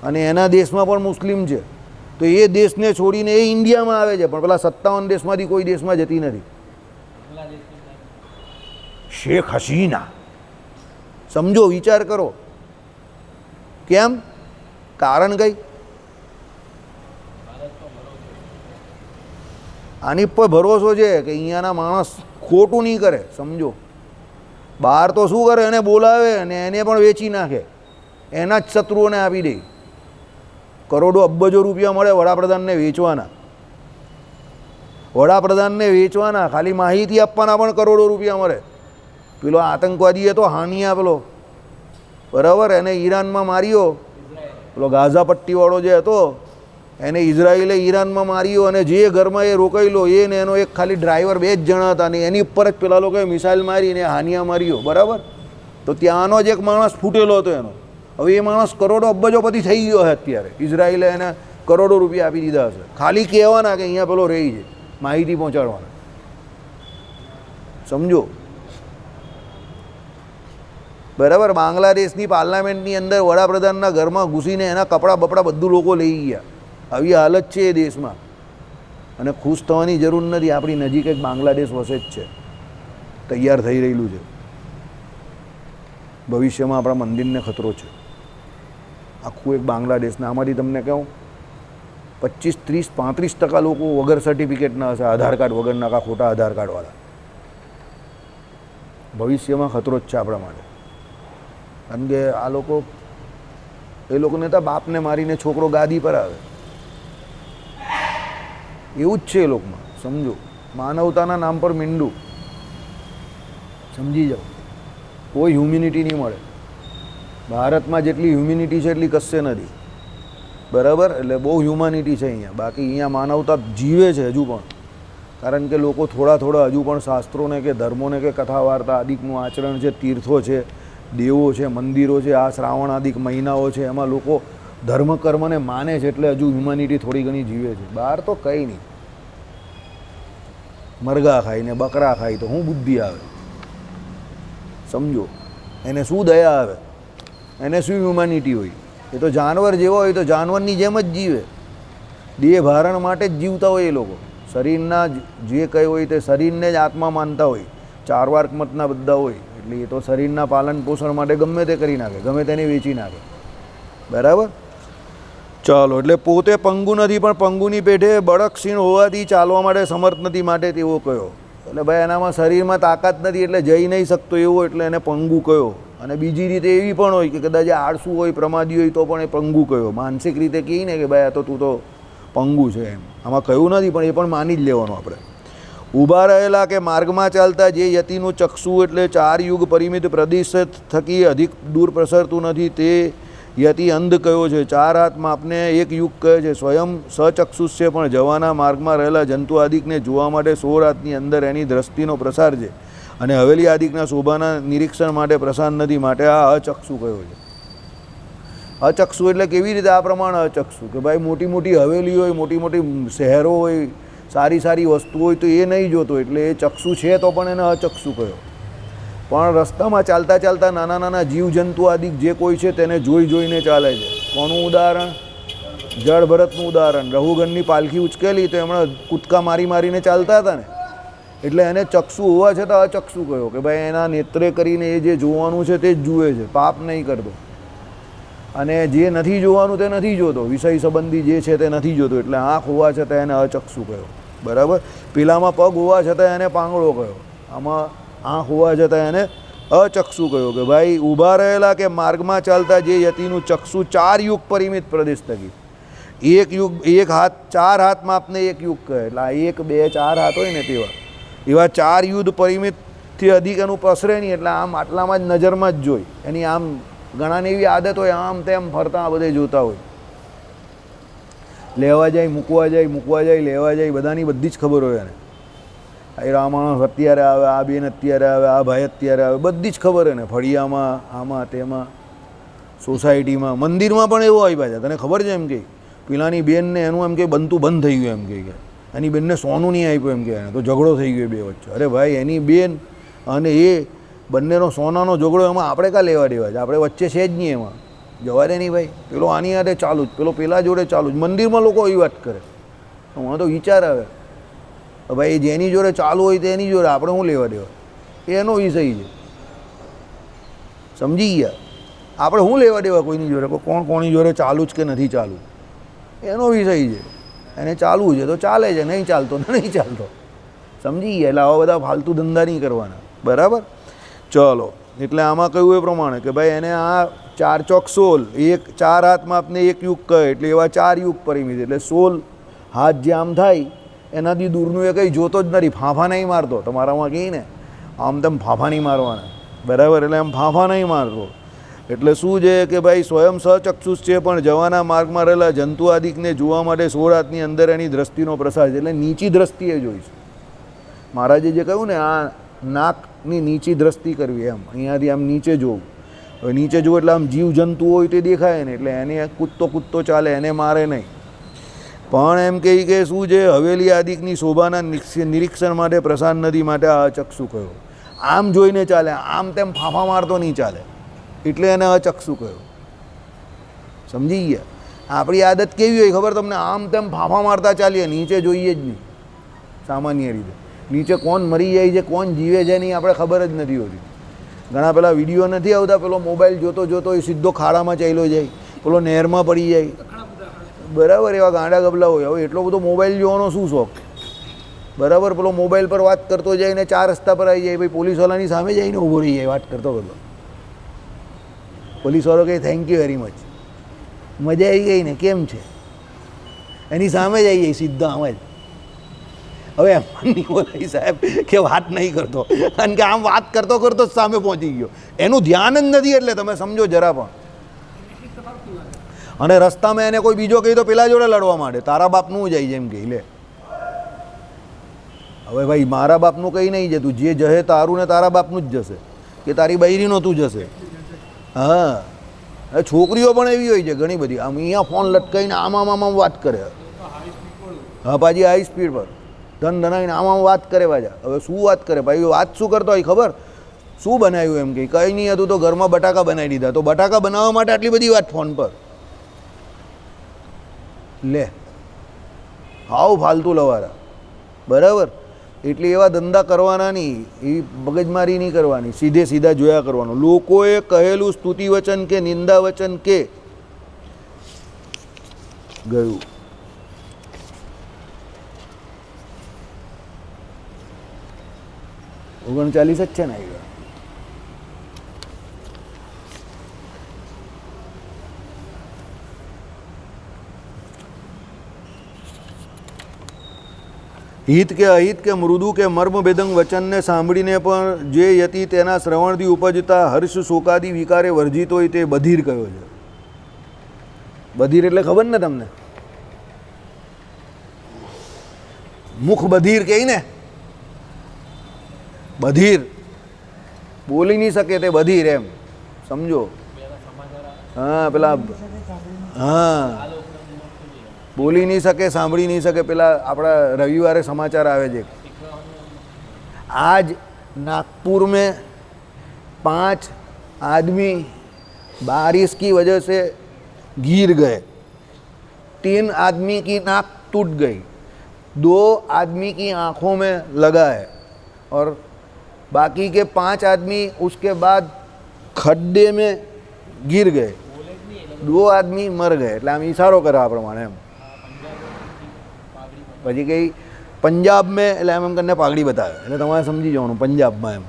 અને એના દેશમાં પણ મુસ્લિમ છે, તો એ દેશને છોડીને એ ઇન્ડિયામાં આવે છે, પણ પેલા 57 દેશમાંથી કોઈ દેશમાં જતી નથી. શેખ હસીના, સમજો, વિચાર કરો. કેમ? કારણ કઈ? આની પર ભરોસો છે કે અહીંયાના માણસ ખોટું નહીં કરે. સમજો, બહાર તો શું કરે, એને બોલાવે અને એને પણ વેચી નાખે, એના જ શત્રુઓને આપી દે. કરોડો અબજો રૂપિયા મળે વડાપ્રધાનને વેચવાના, વડાપ્રધાનને વેચવાના, ખાલી માહિતી આપવાના પણ કરોડો રૂપિયા મળે. પેલો આતંકવાદીએ તો હાનિયા પેલો, બરાબર, એને ઈરાનમાં માર્યો, પેલો ગાઝા પટ્ટીવાળો જે હતો એને ઇઝરાયેલે ઈરાનમાં માર્યો, અને જે ઘરમાં એ રોકાયેલો એ ને એનો એક ખાલી ડ્રાઈવર, 2 જ જણા હતા, અને એની ઉપર જ પેલા લોકોએ મિસાઇલ મારીને હાનિયા માર્યો, બરાબર. તો ત્યાંનો જ એક માણસ ફૂટેલો હતો એનો. હવે એ માણસ કરોડો અબજોપતિ થઈ ગયો છે અત્યારે. ઇઝરાયેલે એને કરોડો રૂપિયા આપી દીધા હશે ખાલી કહેવાના કે અહીંયા પેલો રહી છે, માહિતી પહોંચાડવાના. સમજો, બરાબર. બાંગ્લાદેશની પાર્લામેન્ટની અંદર વડાપ્રધાનના ઘરમાં ઘૂસીને એના કપડાં બપડા બધું લોકો લઈ ગયા. આવી હાલત છે એ દેશમાં, અને ખુશ થવાની જરૂર નથી. આપણી નજીક એક બાંગ્લાદેશ વસે જ છે, તૈયાર થઈ રહેલું છે. ભવિષ્યમાં આપણા મંદિરને ખતરો છે આખું એક બાંગ્લાદેશના. આમાંથી તમને કહું 25, 30, 35% લોકો વગર સર્ટિફિકેટના હશે, આધાર કાર્ડ વગરના, કા ખોટા આધાર કાર્ડવાળા. ભવિષ્યમાં ખતરો જ છે આપણા માટે, કારણ કે આ લોકો, એ લોકોને તો બાપને મારીને છોકરો ગાદી પર આવે, એવું જ છે એ લોકોમાં. સમજો, માનવતાના નામ પર મીંડું. સમજી જાઓ, કોઈ હ્યુમિનિટી નહીં મળે. ભારતમાં જેટલી હ્યુમિનિટી છે એટલી કશે નથી, બરાબર. એટલે બહુ હ્યુમાનિટી છે અહીંયા. બાકી અહીંયા માનવતા જીવે છે હજુ પણ, કારણ કે લોકો થોડા હજુ પણ શાસ્ત્રોને કે ધર્મોને કે કથા વાર્તા આદિકનું આચરણ છે, તીર્થો છે, દેવો છે, મંદિરો છે, આ શ્રાવણ આદિક મહિનાઓ છે, એમાં લોકો ધર્મ કર્મને માને છે, એટલે હજુ હ્યુમાનિટી થોડી ઘણી જીવે છે. બહાર તો કંઈ નહીં, મરઘા ખાઈને બકરા ખાય તો શું બુદ્ધિ આવે? સમજો, એને શું દયા આવે, એને શું હ્યુમાનિટી હોય? એ તો જાનવર જેવો હોય તો જાનવરની જેમ જ જીવે. દેહ ભારણ માટે જ જીવતા હોય એ લોકો. શરીરના જે કંઈ હોય તે શરીરને જ આત્મા માનતા હોય. 4 વાર્કમતના બધા હોય, એટલે એ તો શરીરના પાલન પોષણ માટે ગમે તે કરી નાખે, ગમે તેને વેચી નાખે, બરાબર. ચાલો, એટલે પોતે પંગુ નથી, પણ પંગુની પેઠે બળક્ષીણ હોવાથી ચાલવા માટે સમર્થ નથી, માટે તેવો કયો. એટલે ભાઈ એનામાં શરીરમાં તાકાત નથી એટલે જઈ નહીં શકતો એવો, એટલે એને પંગુ કયો. અને બીજી રીતે એવી પણ હોય કે કદાચ આળસુ હોય, પ્રમાદી હોય, તો પણ એ પંગુ કયો. માનસિક રીતે કહે ને કે ભાઈ આ તો તું તો પંગુ છે, એમ આમાં કહ્યું નથી, પણ એ પણ માની જ લેવાનું આપણે. ઊભા રહેલા કે માર્ગમાં ચાલતા જે યતિનું ચક્ષુ એટલે 4 યુગ પરિમિત પ્રદેશ થકી અધિક દૂર પ્રસરતું નથી, તે યતિ અંધ કયો છે. 4 હાથ માપને 1 યુગ કહે છે. સ્વયં સચક્ષુષ છે, પણ જવાના માર્ગમાં રહેલા જંતુ આદિકને જોવા માટે 16 હાથની અંદર એની દ્રષ્ટિનો પ્રસાર છે, અને હવેલી આદિકના શોભાના નિરીક્ષણ માટે પ્રસાર નથી, માટે આ અચક્ષુ કયો છે. અચક્ષુ એટલે કેવી રીતે? આ પ્રમાણે અચક્ષુ કે ભાઈ મોટી મોટી હવેલી હોય, મોટી મોટી શહેરો હોય, સારી સારી વસ્તુ હોય, તો એ નહીં જોતો, એટલે એ ચક્ષુ છે તો પણ એને અચક્ષુ કયો. પણ રસ્તામાં ચાલતા ચાલતા નાના નાના જીવજંતુ આદિક જે કોઈ છે તેને જોઈને ચાલે છે. કોનું ઉદાહરણ? જળ ભરતનું ઉદાહરણ. રઘુગણની પાલખી ઉચકેલી તો એમણે કૂદકા મારીને ચાલતા હતા ને, એટલે એને ચક્ષુ હોવા છતાં અચક્ષુ કયો કે ભાઈ એના નેત્રે કરીને એ જે જોવાનું છે તે જ જુએ છે, પાપ નહીં કરતો. અને જે નથી જોવાનું તે નથી જોતો, વિષય સંબંધી જે છે તે નથી જોતો, એટલે આંખ હોવા છતાં એને અચક્ષુ કયો, બરાબર. પેલામાં પગ હોવા છતાં એને પાંગળો કયો, આમાં આંખ હોવા છતાં એને અચક્ષુ કયો. કે ભાઈ ઊભા રહેલા કે માર્ગમાં ચાલતા જે યતિનું ચક્ષુ 4 યુગ પરિમિત પ્રદેશ થકી, 1 યુગ 1 હાથ, 4 હાથ માપને 1 યુગ કહે. એટલે આ 1, 2, 4 હાથ હોય ને એવા 4 યુદ્ધ પરિમિતથી અધિક એનું પ્રસરે નહીં, એટલે આમ આટલામાં જ નજરમાં જ જોઈ. એની આમ ઘણાને એવી આદત હોય આમ તેમ ફરતા બધે જોતા હોય, લેવા જાય મૂકવા જાય, લેવા જાય, બધાની બધી જ ખબર હોય એને. આ માણસ અત્યારે આવે, આ બેન અત્યારે આવે, આ ભાઈ અત્યારે આવે, બધી જ ખબર એને. ફળિયામાં, આમાં તેમાં, સોસાયટીમાં, મંદિરમાં પણ એવો આવી પાછા. તને ખબર છે એમ કે પેલાની બેનને એનું એમ કે બનતું બંધ થઈ ગયું, એમ કે એની બેનને સોનું નહીં આપ્યું, એમ કે એને તો ઝઘડો થઈ ગયો બે વચ્ચે. અરે ભાઈ, એની બેન અને એ બંનેનો સોનાનો ઝઘડો, એમાં આપણે કાં લેવા દેવા છે? આપણે વચ્ચે છે જ નહીં એમાં. જવા દે નહીં ભાઈ, પેલો આની હાથે ચાલુ જ, પેલો પેલા જોડે ચાલુ જ. મંદિરમાં લોકો એવી વાત કરે. મને તો વિચાર આવે ભાઈ જેની જોડે ચાલુ હોય તેની જોડે આપણે શું લેવા દેવા, એનો વિષય છે. સમજી ગયા? આપણે શું લેવા દેવા કોઈની જોડે, કોણ કોની જોડે ચાલુ જ કે નથી ચાલુ, એનો વિષય છે. એને ચાલવું છે તો ચાલે છે, નહીં ચાલતો નહીં ચાલતો. સમજી ગયા? એટલે આવા બધા ફાલતુ ધંધા નહીં કરવાના. બરાબર? ચલો, એટલે આમાં કહ્યું એ પ્રમાણે કે ભાઈ એને આ 4 ચોક 16, એક 4 હાથમાં આપને એક યુગ કહે એટલે એવા 4 યુગ પરિમિત, એટલે 16 હાથ જે આમ થાય એનાથી દૂરનું એ કંઈ જોતો જ નથી. ફાંફા નહીં મારતો. તમારામાં કહી ને આમ તેમ ફાંફા નહીં મારવાના. બરાબર? એટલે આમ ફાંફા નહીં મારતો. એટલે શું છે કે ભાઈ સ્વયં સચક્ષુષ છે, પણ જવાના માર્ગમાં રહેલા જંતુ આદિકને જોવા માટે 16 હાથની અંદર એની દ્રષ્ટિનો પ્રસાર છે. એટલે નીચી દ્રષ્ટિએ જોઈશ. મહારાજે જે કહ્યું ને આ નાકની નીચી દ્રષ્ટિ કરવી, એમ અહીંયાથી આમ નીચે જોવું. હવે નીચે જોવું એટલે આમ જીવ જંતુ હોય તે દેખાય ને, એટલે એને કૂદતો ચાલે, એને મારે નહીં. પણ એમ કહે કે શું છે હવેલી આદિકની શોભાના નિરીક્ષણ માટે પ્રસાદ નદી માટે આ અચક્ષુ કહ્યો. આમ જોઈને ચાલે, આમ તેમ ફાંફા મારતો નહીં ચાલે, એટલે એને અચક્ષુ કહ્યો. સમજી ગયા? આપણી આદત કેવી હોય ખબર તમને? આમ તેમ ફાંફા મારતા ચાલીએ, નીચે જોઈએ જ નહીં. સામાન્ય રીતે નીચે કોણ મરી જાય છે, કોણ જીવે છે નહીં આપણે ખબર જ નથી હોતી. ઘણા પેલા વિડીયો નથી આવતા, પેલો મોબાઈલ જોતો એ સીધો ખાડામાં ચાલ્યો જાય, પેલો નહેરમાં પડી જાય. બરાબર? એવા ગાંડા ગબલા હોય. હવે એટલો બધો મોબાઈલ જોવાનો શું શોખ? બરાબર? પેલો મોબાઈલ પર વાત કરતો જાય ને 4 રસ્તા પર આવી જાય, ભાઈ પોલીસવાળાની સામે જઈને ઊભો રહી જાય વાત કરતો. પોલીસવાળો કહે થેન્ક યુ વેરી મચ, મજા આવી ગઈ ને, કેમ છે? એની સામે જ આવી જાય સીધા આમ જ. હવે એમ નહીં બોલાય સાહેબ કે વાત નહીં કરતો, કારણ કે આમ વાત કરતો જ સામે પહોંચી ગયો. એનું ધ્યાન જ નથી, એટલે તમે સમજો જરા પણ. અને રસ્તામાં એને કોઈ બીજો કહી તો પેલા જોડે લડવા માંડે, તારા બાપનું જાય જેમ કહી લે. હવે ભાઈ મારા બાપનું કંઈ નહીં જતું, જે જશે તારું ને તારા બાપનું જ જશે, કે તારી બૈરીનો તું જશે. હા, છોકરીઓ પણ એવી હોય છે ઘણી બધી, આમ અહીંયા ફોન લટકાઈને આમ વાત કરે. હા પાછી હાઈ સ્પીડ પર ધનાઈને આમ વાત કરે પાછા. હવે શું વાત કરે ભાઈ? વાત શું કરતો હોય ખબર? શું બનાવ્યું એમ કે કંઈ નહીં હતું તો ઘરમાં બટાકા બનાવી દીધા, તો બટાકા બનાવવા માટે આટલી બધી વાત ફોન પર લે. હાવ ફાલતુ લવારા. બરાબર? એટલે એવા ધંધા કરવાના નહીં, એવી મગજમારી નહીં કરવાની, સીધા જોયા કરવાનું. લોકોએ કહેલું સ્તુતિ વચન કે નિંદા વચન કે ગયું. ઓગણચાલીસ જ છે ને? હિત કે અહિત કે મૃદુ કે મર્મભેદંગ વચનને સાંભળીને પણ જે યતિ તેના શ્રવણથી ઉપજતા હર્ષ શોકાદી વિકારે વર્જિત હોય તે બધિર કયો છે. બધિર એટલે ખબર ને તમને? મુખ બધિર કહે ને, બધિર બોલી નહીં શકે તે બધિર, એમ સમજો. હા પેલા, હા બોલી નહીં શકે, સાંભળી નહીં શકે. પેલા આપણા રવિવારે સમાચાર આવે છે, आज नागपुर में 5 आदमी बारिश की वजह से गिर गए, 3 आदमी की नाक टूट गई, 2 आदमी की आँखों में लगा है और बाकी के 5 आदमी उसके बाद खड्डे में गिर गए, 2 आदमी मर गए. એટલે આમ ઈશારો કરે આ પ્રમાણે એમ. પછી કઈ પંજાબ મેં, એટલે એમ કરીને પાઘડી બતાવે, એટલે તમારે સમજી જવાનું પંજાબમાં એમ.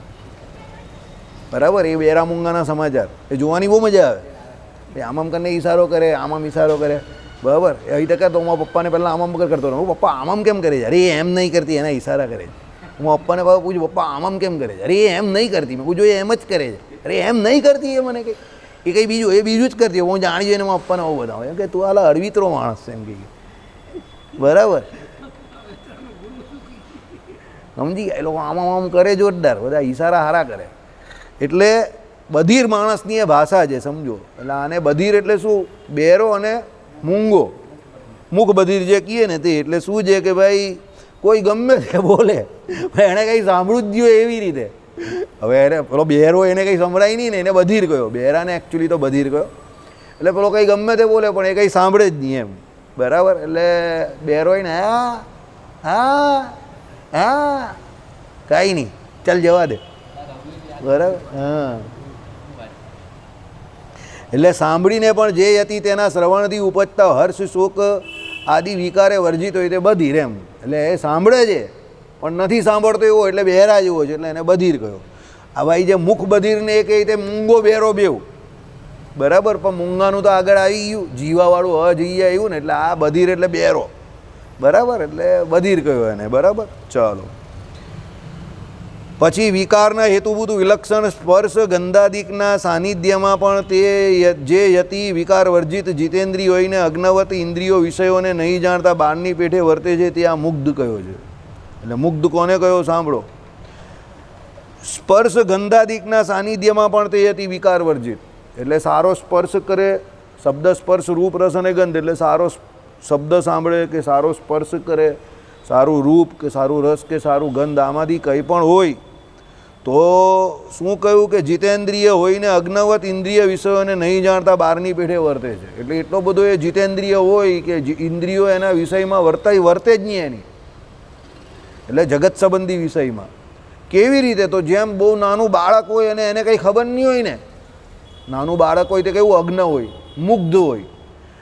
બરાબર? એ બેરા મૂંગાના સમાચાર એ જોવાની બહુ મજા આવે. એ આમ કરીને ઈશારો કરે, આમ ઈશારો કરે. બરાબર? એ અહીં તક તો હું પપ્પાને પહેલાં આમ વગર કરતો રહું, પપ્પા આમ કેમ કરે છે? અરે એમ નહીં કરતી, એના ઈશારા કરે છે. હું પપ્પાને પૂછું, પપ્પા આમ કેમ કરે છે? અરે એમ નહીં કરતી. મેં પૂછ્યું એમ જ કરે છે. અરે એમ નહીં કરતી, એ મને કંઈ એ કંઈ બીજું જ કરતી. હું જાણી જોઈને હું પપ્પાને આવું બતાવું એમ કે તું આલા અળવિતરો માણસ છે એમ કહી. બરાબર? સમજી ગયા? એ લોકો આમ કરે જોરદાર, બધા ઈશારા હારા કરે. એટલે બધિર માણસની એ ભાષા છે, સમજો. એટલે આને બધિર એટલે શું? બેરો અને મૂંગો, મુખ બધિર જે કહીએ ને તે. એટલે શું છે કે ભાઈ કોઈ ગમે તે બોલે, એણે કંઈ સાંભળવું જ જોઈએ એવી રીતે. હવે એને પેલો બેરો એને કંઈ સંભળાય નહીં ને, એને બધિર કહ્યો. બેરાને એકચ્યુઅલી તો બધિર કહ્યો. એટલે પેલો કંઈ ગમે તે બોલે પણ એ કંઈ સાંભળે જ નહીં એમ, બરાબર. એટલે બેરોય ને હા હા હા કાંઈ નહીં, ચાલ જવા દે, બરાબર. હા, એટલે સાંભળીને પણ જે યતિ તેના શ્રવણથી ઉપજતા હર્ષ શોક આદિ વિકારે વર્જિત હોય તે બધિર એમ. એટલે એ સાંભળે છે પણ નથી સાંભળતો એવો, એટલે બહેરા જેવો છે, એટલે એને બધિર કહ્યો. આ ભાઈ જે મુખ બધિરને એ કહે તે મૂંગો બેરો બેવ, બરાબર. પણ મૂંગાનું તો આગળ આવી ગયું, જીવાવાળું અજીયા આવ્યું ને, એટલે આ બધિર એટલે બેરો, બરાબર. એટલે બધિર કહ્યો એને, બરાબર. ચાલો પછી વિકારના હેતુભૂત વિલક્ષણ સ્પર્શ ગંધાદિકના સાનિધ્યમાં પણ તે જે યતિ વિકાર વર્જિત જીતેન્દ્રિય હોઈને અજ્ઞવત ઇન્દ્રિયો વિષયોને નહીં જાણતા બારની પેઠે વર્તે છે તે આ મુગ્ધ કયો છે. એટલે મુગ્ધ કોને કયો સાંભળો. સ્પર્શ ગંધાદિકના સાનિધ્યમાં પણ તે યતિ વિકાર વર્જિત, એટલે સારો સ્પર્શ કરે, શબ્દ સ્પર્શ રૂપ રસ અને ગંધ, એટલે સારો શબ્દ સાંભળે કે સારો સ્પર્શ કરે, સારું રૂપ કે સારું રસ કે સારું ગંધ, આમાંથી કંઈ પણ હોય તો શું કહ્યું કે જીતેન્દ્રિય હોઈને અજ્ઞવત ઇન્દ્રિય વિષયોને નહીં જાણતા બારની પેઠે વર્તે છે. એટલે એટલો બધો એ જીતેન્દ્રિય હોય કે ઇન્દ્રિયો એના વિષયમાં વર્તે જ નહીં એની, એટલે જગત સંબંધી વિષયમાં. કેવી રીતે? તો જેમ બહુ નાનું બાળક હોય અને એને કંઈ ખબર નહીં હોય ને, નાનું બાળક હોય તે કેવું અજ્ઞ હોય, મુગ્ધ હોય,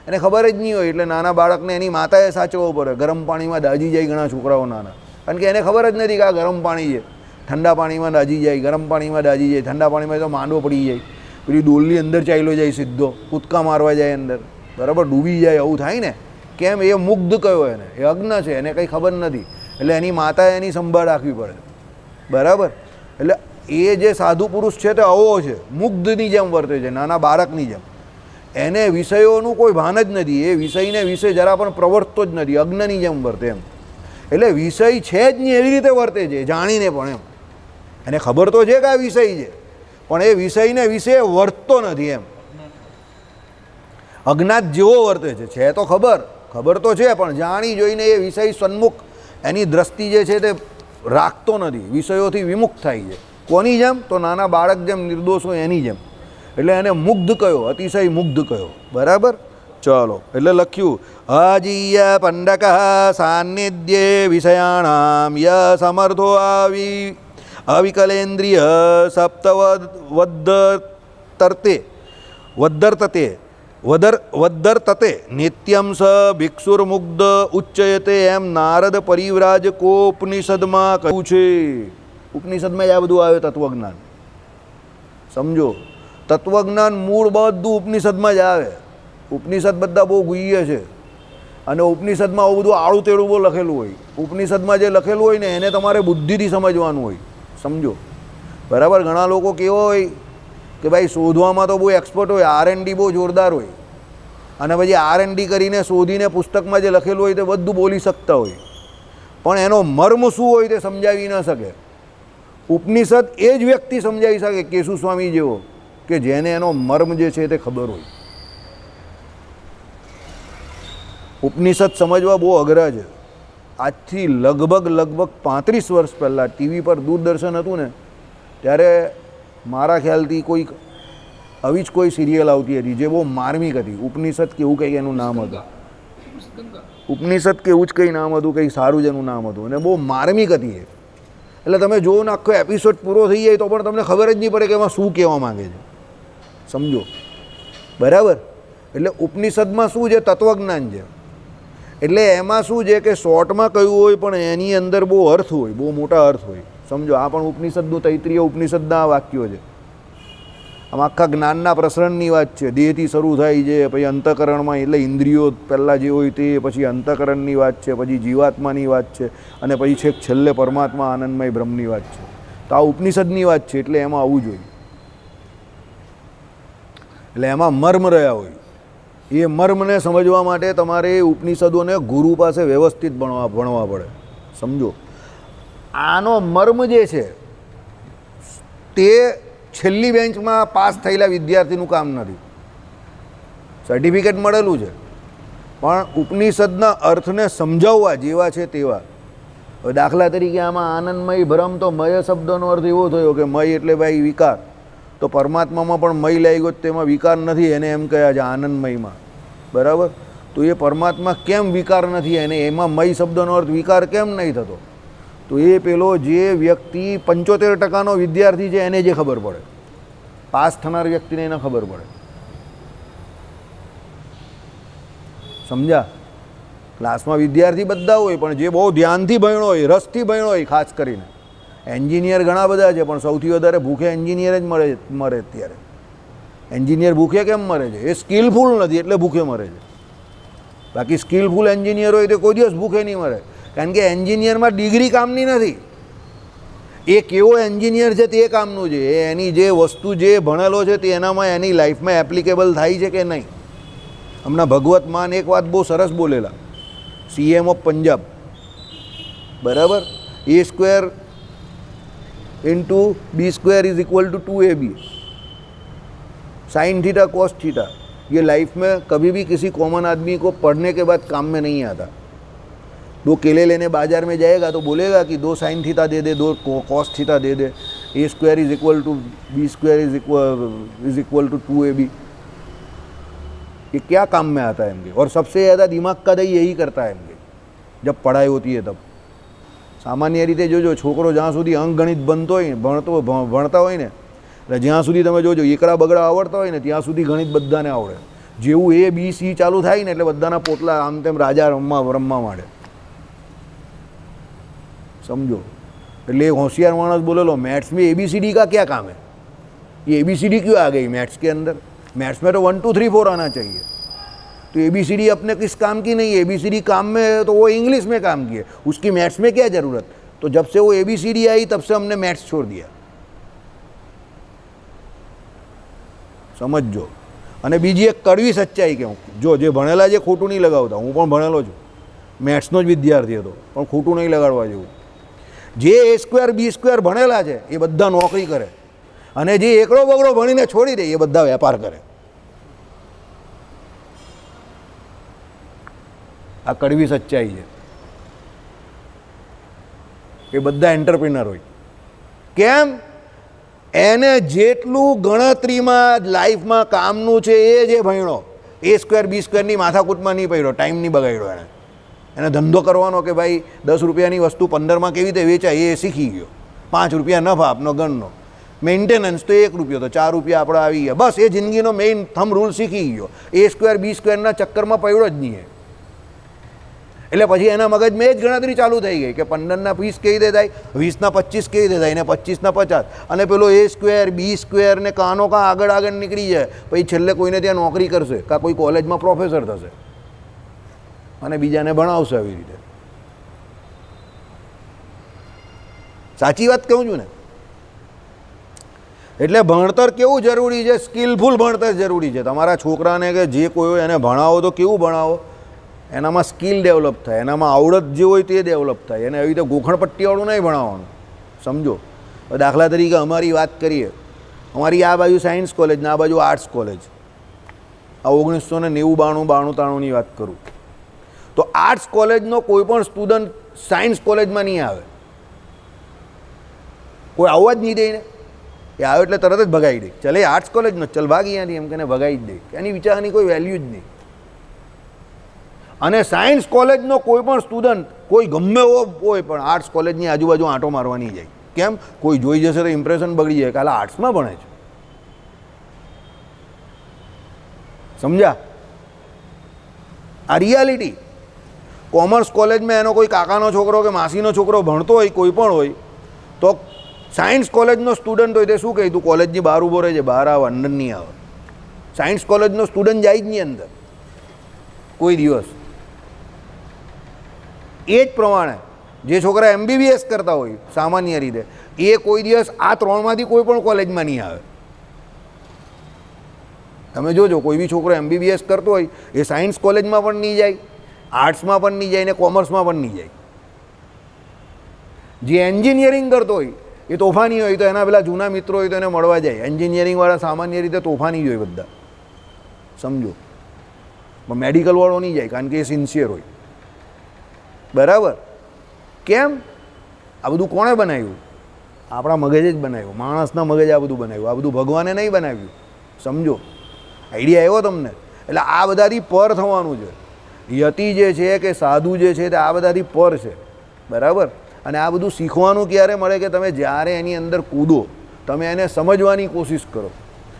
એને ખબર જ નહીં હોય. એટલે નાના બાળકને એની માતાએ સાચવવો પડે. ગરમ પાણીમાં દાજી જાય ઘણા છોકરાઓ નાના, કારણ કે એને ખબર જ નથી કે આ ગરમ પાણી છે. ઠંડા પાણીમાં દાજી જાય, ગરમ પાણીમાં દાજી જાય, ઠંડા પાણીમાં તો માંડવો પડી જાય, પેલી ડોલની અંદર ચાલ્યો જાય સીધો, કૂદકા મારવા જાય અંદર, બરાબર, ડૂબી જાય, આવું થાય ને. કેમ? એ મુગ્ધ કયો એને, એ અજ્ઞ છે, એને કંઈ ખબર નથી. એટલે એની માતાએ એની સંભાળ રાખવી પડે, બરાબર. એટલે એ જે સાધુ પુરુષ છે તે આવો છે, મુગ્ધની જેમ વર્તે છે, નાના બાળકની જેમ. એને વિષયોનું કોઈ ભાન જ નથી, એ વિષયને વિષય જરા પણ પ્રવર્તતો જ નથી, અજ્ઞની જેમ વર્તે એમ. એટલે વિષય છે જ નહીં એવી રીતે વર્તે છે, જાણીને પણ એમ. એને ખબર તો છે કે આ વિષય છે, પણ એ વિષયને વિશે વર્તતો નથી એમ, અજ્ઞાત જેવો વર્તે છે તો ખબર તો છે, પણ જાણી જોઈને એ વિષય સન્મુખ એની દ્રષ્ટિ જે છે તે રાખતો નથી, વિષયોથી વિમુખ થાય છે. કોની જેમ? તો નાના બાળક જેમ નિર્દોષ હોય એની જેમ. એટલે એને મુગ્ધ કયો, અતિશય મુગ્ધ કયો, બરાબર. ચાલો, એટલે લખ્યું અજીય પંડક સાનિધ્યે વિષયાણામ ય સમર્થો અવિકલેન્દ્રિય વદ્દર્તતે નિત્યમ સ ભિક્ષુર્મુગ્ધ ઉચ્ચયતે એમ નારદ પરિવ્રાજ કોપનિષદમાં કહ્યું છે. ઉપનિષદમાં જ આ બધું આવે, તત્વજ્ઞાન. સમજો, તત્વજ્ઞાન મૂળ બધું ઉપનિષદમાં જ આવે. ઉપનિષદ બધા બહુ ગુહ્ય છે, અને ઉપનિષદમાં આવું બધું આળું તેડું બહુ લખેલું હોય. ઉપનિષદમાં જે લખેલું હોય ને એને તમારે બુદ્ધિથી સમજવાનું હોય, સમજો, બરાબર. ઘણા લોકો કેવો હોય કે ભાઈ શોધવામાં તો બહુ એક્સપર્ટ હોય, R&D બહુ જોરદાર હોય, અને પછી R&D કરીને શોધીને પુસ્તકમાં જે લખેલું હોય તે બધું બોલી શકતા હોય, પણ એનો મર્મ શું હોય તે સમજાવી ન શકે. ઉપનિષદ એ જ વ્યક્તિ સમજાવી શકે, કેશુ સ્વામી જેવો, કે જેને એનો મર્મ જે છે તે ખબર હોય. ઉપનિષદ સમજવા બહુ અઘરા છે. આજથી લગભગ 35 વર્ષ પહેલાં ટીવી પર દૂરદર્શન હતું ને, ત્યારે મારા ખ્યાલથી આવી જ કોઈ સિરિયલ આવતી હતી જે બહુ માર્મિક હતી. ઉપનિષદ કે એવું કંઈક એનું નામ હતું, ઉપનિષદ કે એવું જ કંઈ નામ હતું, કંઈ સારું જ એનું નામ હતું, અને બહુ માર્મિક હતી એ. એટલે તમે જુઓ ને આખો એપિસોડ પૂરો થઈ જાય તો પણ તમને ખબર જ નહીં પડે કે એમાં શું કહેવા માગે છે, સમજો, બરાબર. એટલે ઉપનિષદમાં શું છે? તત્વજ્ઞાન છે. એટલે એમાં શું છે કે શોર્ટમાં કહ્યું હોય પણ એની અંદર બહુ અર્થ હોય, બહુ મોટા અર્થ હોય, સમજો. આ પણ ઉપનિષદનું તૈત્રીય ઉપનિષદના વાક્યો છે. આમ આખા જ્ઞાનના પ્રસરણની વાત છે. દેહથી શરૂ થાય છે, પછી અંતઃકરણમાં, એટલે ઇન્દ્રિયો પહેલાં જે હોય તે, પછી અંતઃકરણની વાત છે, પછી જીવાત્માની વાત છે, અને પછી છેક છેલ્લે પરમાત્મા આનંદમય બ્રહ્મની વાત છે. તો આ ઉપનિષદની વાત છે, એટલે એમાં આવવું જોઈએ. એટલે એમાં મર્મ રહ્યા હોય. એ મર્મને સમજવા માટે તમારે ઉપનિષદોને ગુરુ પાસે વ્યવસ્થિત ભણવા પડે, સમજો. આનો મર્મ જે છે તે છેલ્લી બેન્ચમાં પાસ થયેલા વિદ્યાર્થીનું કામ નથી. સર્ટિફિકેટ મળેલું છે, પણ ઉપનિષદના અર્થને સમજાવવા જેવા છે તેવા. દાખલા તરીકે આમાં આનંદમય બ્રહ્મ, તો મય શબ્દનો અર્થ એવો થયો કે મય એટલે ભાઈ વિકાર, તો પરમાત્મામાં પણ મય લાગી ગયો તેમાં વિકાર નથી, એને એમ કહ્યા છે આનંદમયમાં, બરાબર. તો એ પરમાત્મા કેમ વિકાર નથી, એને એમાં મય શબ્દનો અર્થ વિકાર કેમ નહીં થતો? તો એ પેલો જે વ્યક્તિ 75% વિદ્યાર્થી છે એને જે ખબર પડે, પાસ થનાર વ્યક્તિને એને ખબર પડે. સમજ્યા? ક્લાસમાં વિદ્યાર્થી બધા હોય, પણ જે બહુ ધ્યાનથી ભણ્યો હોય, રસથી ભણ્યો હોય, ખાસ કરીને એન્જિનિયર ઘણા બધા છે, પણ સૌથી વધારે ભૂખે એન્જિનિયર જ મરે અત્યારે. એન્જિનિયર ભૂખે કેમ મરે છે? એ સ્કિલફુલ નથી એટલે ભૂખે મરે છે. બાકી સ્કિલફુલ એન્જિનિયર હોય તો કોઈ દિવસ ભૂખે નહીં મરે, કારણ કે એન્જિનિયરમાં ડિગ્રી કામની નથી. એ કેવો એન્જિનિયર છે તે કામનું છે. એની જે વસ્તુ જે ભણેલો છે તે એનામાં એની લાઈફમાં એપ્લિકેબલ થાય છે કે નહીં. હમણાં ભગવત માન એક વાત બહુ સરસ બોલેલા, CM ઓફ પંજાબ, બરાબર. A² into B² is equal to 2AB, sine theta cos theta. ये लाइफ में कभी भी किसी कॉमन आदमी को पढ़ने के बाद काम में नहीं आता. 2 केले लेने बाजार में जाएगा तो बोलेगा कि 2 साइन थीटा दे दे, 2 कॉस थीटा दे दे. A² is equal to B² is equal to 2AB. ये क्या काम में आता है इनके? और सबसे ज़्यादा दिमाग का दही यही करता है इनके जब पढ़ाई होती है तब. सामान्य रीते जोजो छोकरो ज्यां सुधी अंकगणित बनतो होय, भणता होय ने, એટલે જ્યાં સુધી તમે જોજો એકડા બગડા આવડતા હોય ને ત્યાં સુધી ગણિત બધાને આવડે. જેવું ABC ચાલુ થાય ને એટલે બધાના પોટલા આમ તેમ રાજા રમવા માંડે. समझो? એટલે एक होशियार मानस बोलेलो, मैथ्स में ABCD का क्या काम है? ये ABCD क्यों आ गई मैथ्स के अंदर? मैथ्स में तो 1 2 3 4 आना चाहिए. तो ABCD अपने किस काम की नहीं है? ABCD काम में है तो वो इंग्लिश में काम की है, उसकी मैथ्स में क्या ज़रूरत? तो जब से वो ABCD आई तब से हमने मैथ्स छोड़ दिया. समझो? અને બીજી એક કડવી સચ્ચાઈ કહું, જો જે ભણેલા છે ખોટું નહીં લગાવતા. હું પણ ભણેલો છું, મેથ્સનો જ વિદ્યાર્થી હતો, પણ ખોટું નહીં લગાડવા જેવું. જે A² B² ભણેલા છે એ બધા નોકરી કરે, અને જે એકડો બગડો ભણીને છોડી દે એ બધા વેપાર કરે. આ કડવી સચ્ચાઈ છે. એ બધા એન્ટરપ્રિનર હોય. કેમ? એને જેટલું ગણતરીમાં લાઈફમાં કામનું છે એ જે ભણ્યો, A² B²ની માથાકૂટમાં નહીં પડ્યો, ટાઈમ નહીં બગાડ્યો. એને ધંધો કરવાનો કે ભાઈ 10 રૂપિયાની વસ્તુ 15માં કેવી રીતે વેચાય એ શીખી ગયો. 5 રૂપિયા નફા આપનો ગણનો, મેન્ટેનન્સ તો 1 રૂપિયો, તો 4 રૂપિયા આપણે આવી ગયા. બસ એ જિંદગીનો મેઇન થંબ રૂલ શીખી ગયો. A² B²ના ચક્કરમાં પડ્યો જ નહીં. એટલે પછી એના મગજમાં એ જ ગણતરી ચાલુ થઈ ગઈ કે 15ના 20 કેવી રીતે થાય, 20ના 25 કેવી રીતે થાય, ને 25ના 50. અને પેલો A² B² ને કાનો કાં આગળ નીકળી જાય. પછી છેલ્લે કોઈને ત્યાં નોકરી કરશે, કાં કોઈ કોલેજમાં પ્રોફેસર થશે અને બીજાને ભણાવશે. આવી રીતે. સાચી વાત કહું છું ને? એટલે ભણતર કેવું જરૂરી છે? સ્કિલફુલ ભણતર જરૂરી છે. તમારા છોકરાને કે જે કોઈ હોય એને ભણાવો તો કેવું ભણાવો? એનામાં સ્કિલ ડેવલપ થાય, એનામાં આવડત જે હોય તે ડેવલપ થાય. એને એવી રીતે ગોખણપટ્ટીવાળું નહીં ભણાવવાનું. સમજો? દાખલા તરીકે અમારી વાત કરીએ, અમારી આ બાજુ સાયન્સ કોલેજ ને આ બાજુ આર્ટ્સ કોલેજ. આ 1990 92 વાત કરું તો આર્ટ્સ કોલેજનો કોઈ પણ સ્ટુડન્ટ સાયન્સ કોલેજમાં નહીં આવે. કોઈ આવવા જ નહીં દે ને. એ આવે એટલે તરત જ ભગાવી દે. ચાલે આર્ટ્સ કોલેજનો, ચાલ ભાગ અહીંયાથી, એમ કે ભગાવી જ દે. એની વિચારની કોઈ વેલ્યુ જ નહીં. અને સાયન્સ કોલેજનો કોઈ પણ સ્ટુડન્ટ, કોઈ ગમે એવો હોય, પણ આર્ટ્સ કોલેજની આજુબાજુ આંટો મારવા નહીં જાય. કેમ? કોઈ જોઈ જશે તો ઇમ્પ્રેશન બગડી જાય, કાલે આર્ટ્સમાં ભણે છે. સમજ્યા? આ રિયાલિટી. કોમર્સ કોલેજમાં એનો કોઈ કાકાનો છોકરો કે માસીનો છોકરો ભણતો હોય, કોઈ પણ હોય, તો સાયન્સ કોલેજનો સ્ટુડન્ટ હોય તે શું કહે? તું કોલેજની બહાર ઊભો રહે છે, બહાર આવે, અંદર નહીં આવે. સાયન્સ કોલેજનો સ્ટુડન્ટ જાય જ નહીં અંદર કોઈ દિવસ. એ જ પ્રમાણે જે છોકરા MBBS કરતા હોય સામાન્ય રીતે, એ કોઈ દિવસ આ 3માંથી કોઈ પણ કોલેજમાં નહીં આવે. તમે જોજો, કોઈ બી છોકરો MBBS કરતો હોય એ સાયન્સ કોલેજમાં પણ નહીં જાય, આર્ટ્સમાં પણ નહીં જાય, ને કોમર્સમાં પણ નહીં જાય. જે એન્જિનિયરિંગ કરતો હોય એ તોફાની હોય તો એના પેલા જૂના મિત્રો હોય તો એને મળવા જાય. એન્જિનિયરિંગવાળા સામાન્ય રીતે તોફાની જ હોય બધા. સમજો? પણ મેડિકલવાળો નહીં જાય, કારણ કે એ સિન્સિયર હોય. બરાબર? કેમ? આ બધું કોણે બનાવ્યું? આપણા મગજે જ બનાવ્યું, માણસના મગજ આ બધું બનાવ્યું, આ બધું ભગવાને નહીં બનાવ્યું. સમજો, આઈડિયા આવ્યો તમને? એટલે આ બધાથી પર થવાનું છે. યતિ જે છે કે સાધુ જે છે તે આ બધાથી પર છે, બરાબર. અને આ બધું શીખવાનું ક્યારે મળે કે તમે જ્યારે એની અંદર કૂદો, તમે એને સમજવાની કોશિશ કરો.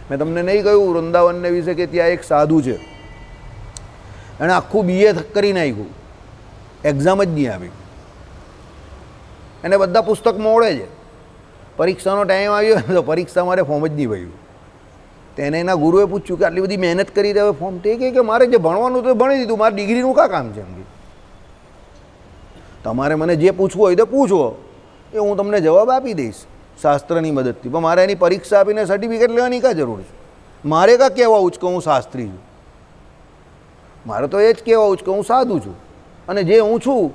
મેં તમને નહીં કહ્યું વૃંદાવનને વિશે કે ત્યાં એક સાધુ છે, એણે આખું BA કરી નાખ્યું, એક્ઝામ જ નહીં આપી, એને બધા પુસ્તક મોડે છે. પરીક્ષાનો ટાઈમ આવ્યો તો પરીક્ષા મારે ફોર્મ જ નહીં ભર્યું. તેને એના ગુરુએ પૂછ્યું કે આટલી બધી મહેનત કરી દે હવે ફોર્મ? તે કહે કે મારે જે ભણવાનું તો ભણી દીધું, મારે ડિગ્રીનું કાં કામ છે? એમ કે તમારે મને જે પૂછવું હોય તો પૂછો, એ હું તમને જવાબ આપી દઈશ શાસ્ત્રની મદદથી, પણ મારે એની પરીક્ષા આપીને સર્ટિફિકેટ લેવાની કાં જરૂર છે? મારે કાં કહેવાવું જ કે હું શાસ્ત્રી છું? મારે તો એ જ કહેવાવું જ કે હું સાધુ છું, અને જે હું છું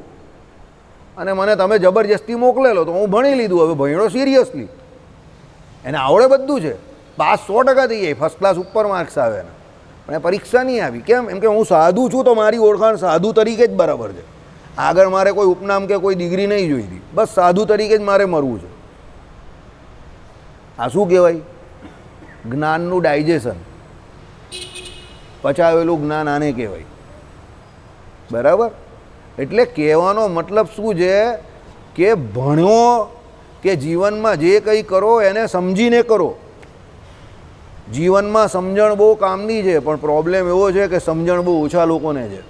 અને મને તમે જબરજસ્તી મોકલેલો તો હું ભણી લીધું. હવે ભણ્યો સિરિયસલી, એને આવડે બધું છે, પાસ 100% થઈ જાય, ફર્સ્ટ ક્લાસ ઉપર માર્ક્સ આવે ને, પણ એ પરીક્ષા નહીં આવી. કેમ? એમ કે હું સાધુ છું તો મારી ઓળખાણ સાધુ તરીકે જ બરાબર છે. આગળ મારે કોઈ ઉપનામ કે કોઈ ડિગ્રી નહીં જોઈતી, બસ સાધુ તરીકે જ મારે મરવું છે. આ શું કહેવાય? જ્ઞાનનું ડાયજેશન, પચાવેલું જ્ઞાન આને કહેવાય, બરાબર. એટલે કહેવાનો મતલબ શું છે કે ભણ્યો કે જીવનમાં જે કંઈ કરો એને સમજીને કરો. જીવનમાં સમજણ બહુ કામની છે, પણ પ્રોબ્લેમ એવો છે કે સમજણ બહુ ઓછા લોકોને છે.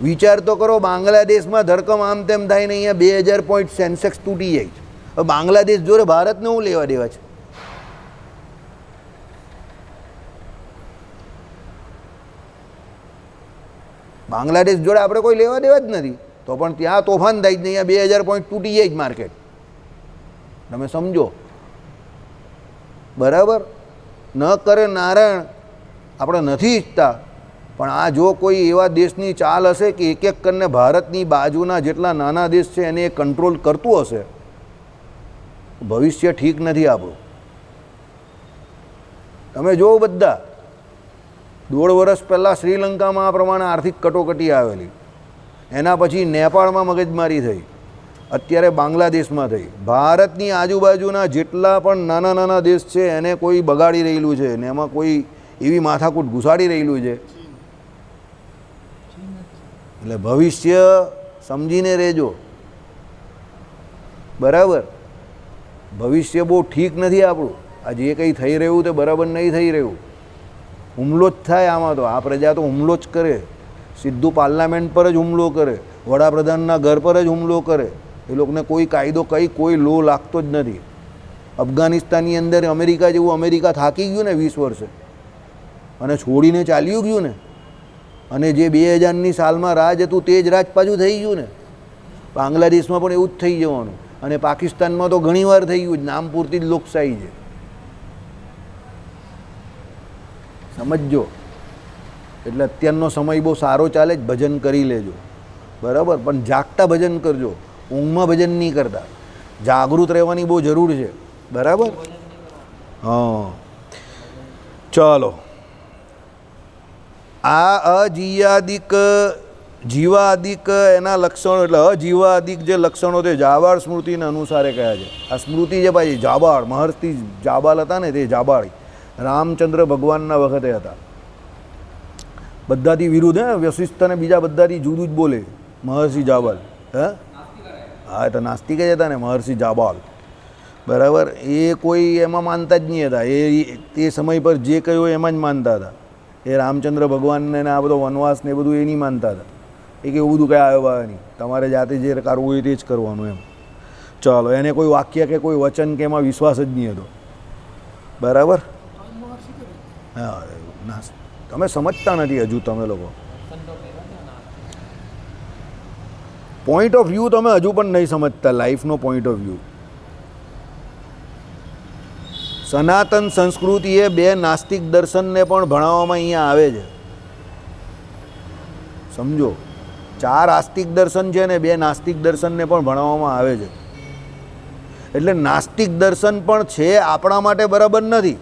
વિચાર તો કરો, બાંગ્લાદેશમાં ધરકમ આમ તેમ થાય ને અહીંયા 2000 પોઈન્ટ સેન્સેક્સ તૂટી જાય છે. હવે બાંગ્લાદેશ જોડે ભારતને શું લેવા દેવા છે? બાંગ્લાદેશ જોડે આપણે કોઈ લેવા દેવા જ નથી, તો પણ ત્યાં તોફાન થાય જ નહીં, અહીંયા 2000 પોઈન્ટ તૂટી જાય જ માર્કેટ. તમે સમજો, બરાબર. ન કરે નારાયણ, આપણે નથી ઈચ્છતા, પણ આ જો કોઈ એવા દેશની ચાલ હશે કે એક એક કરીને ભારતની બાજુના જેટલા નાના દેશ છે એને એ કંટ્રોલ કરતું હશે, ભવિષ્ય ઠીક નથી આપણું. તમે જુઓ, બધા 1.5 વર્ષ પહેલાં શ્રીલંકામાં આ પ્રમાણે આર્થિક કટોકટી આવેલી, એના પછી નેપાળમાં મગજમારી થઈ, અત્યારે બાંગ્લાદેશમાં થઈ. ભારતની આજુબાજુના જેટલા પણ નાના નાના દેશ છે એને કોઈ બગાડી રહેલું છે ને એમાં કોઈ એવી માથાકૂટ ઘુસાડી રહેલું છે. એટલે ભવિષ્ય સમજીને રહેજો, બરાબર. ભવિષ્ય બહુ ઠીક નથી આપણું. આ જે કંઈ થઈ રહ્યું તે બરાબર નહીં થઈ રહ્યું. હુમલો જ થાય આમાં. તો આ પ્રજા તો હુમલો જ કરે, સીધું પાર્લામેન્ટ પર જ હુમલો કરે, વડાપ્રધાનના ઘર પર જ હુમલો કરે. એ લોકોને કોઈ કાયદો કોઈ લો લાગતો જ નથી. અફઘાનિસ્તાનની અંદર અમેરિકા જેવું, અમેરિકા થાકી ગયું ને 20 વર્ષે અને છોડીને ચાલ્યું ગયું ને, અને જે 2000ની સાલમાં રાજ હતું તે જ રાજ પાછું થઈ ગયું ને. બાંગ્લાદેશમાં પણ એવું જ થઈ જવાનું, અને પાકિસ્તાનમાં તો ઘણીવાર થઈ ગયું જ, નામ પૂરતી જ લોકશાહી છે. સમજો. એટલે અત્યારનો સમય બહુ સારો ચાલે જ, ભજન કરી લેજો, બરાબર. પણ જાગતા ભજન કરજો, ઊંઘમાં ભજન નહીં કરતા. જાગૃત રહેવાની બહુ જરૂર છે, બરાબર. હા, ચાલો. આ અજીયાદિક જીવાદિક એના લક્ષણો, એટલે અજીવાદિક જે લક્ષણો તે જાબાળ સ્મૃતિને અનુસારે કયા છે. આ સ્મૃતિ છે ભાઈ, જાબાળ, મહર્ષિ જાબાલ હતા ને, તે જાબાળી રામચંદ્ર ભગવાનના વખતે હતા. બધાથી વિરુદ્ધ, હે, વશિષ્ઠ અને બીજા બધાથી જુદું જ બોલે મહર્ષિ જાબાલ. હે, હા, તો નાસ્તિક જ હતા ને મહર્ષિ જાબાલ, બરાબર. એ કોઈ એમાં માનતા જ નહીં હતા. એ તે સમય પર જે કહ્યું એમાં જ માનતા હતા. એ રામચંદ્ર ભગવાનને આ બધો વનવાસ ને એ બધું એ નહીં માનતા હતા. એ કે એવું બધું કંઈ આવ્યો નહીં, તમારે જાતે જે કરવું હોય તે જ કરવાનું એમ. ચાલો, એને કોઈ વાક્ય કે કોઈ વચન કે એમાં વિશ્વાસ જ નહીં હતો, બરાબર. હા, તમે સમજતા નથી હજુ, તમે લોકો પોઈન્ટ ઓફ વ્યૂ તમે હજુ પણ નહીં સમજતા, લાઈફનો પોઈન્ટ ઓફ વ્યૂ. સનાતન સંસ્કૃતિએ 2 નાસ્તિક દર્શનને પણ ભણાવવામાં અહીંયા આવે છે. સમજો, 4 આસ્તિક દર્શન છે ને 2 નાસ્તિક દર્શનને પણ ભણાવવામાં આવે છે. એટલે નાસ્તિક દર્શન પણ છે આપણા માટે બરાબર નથી,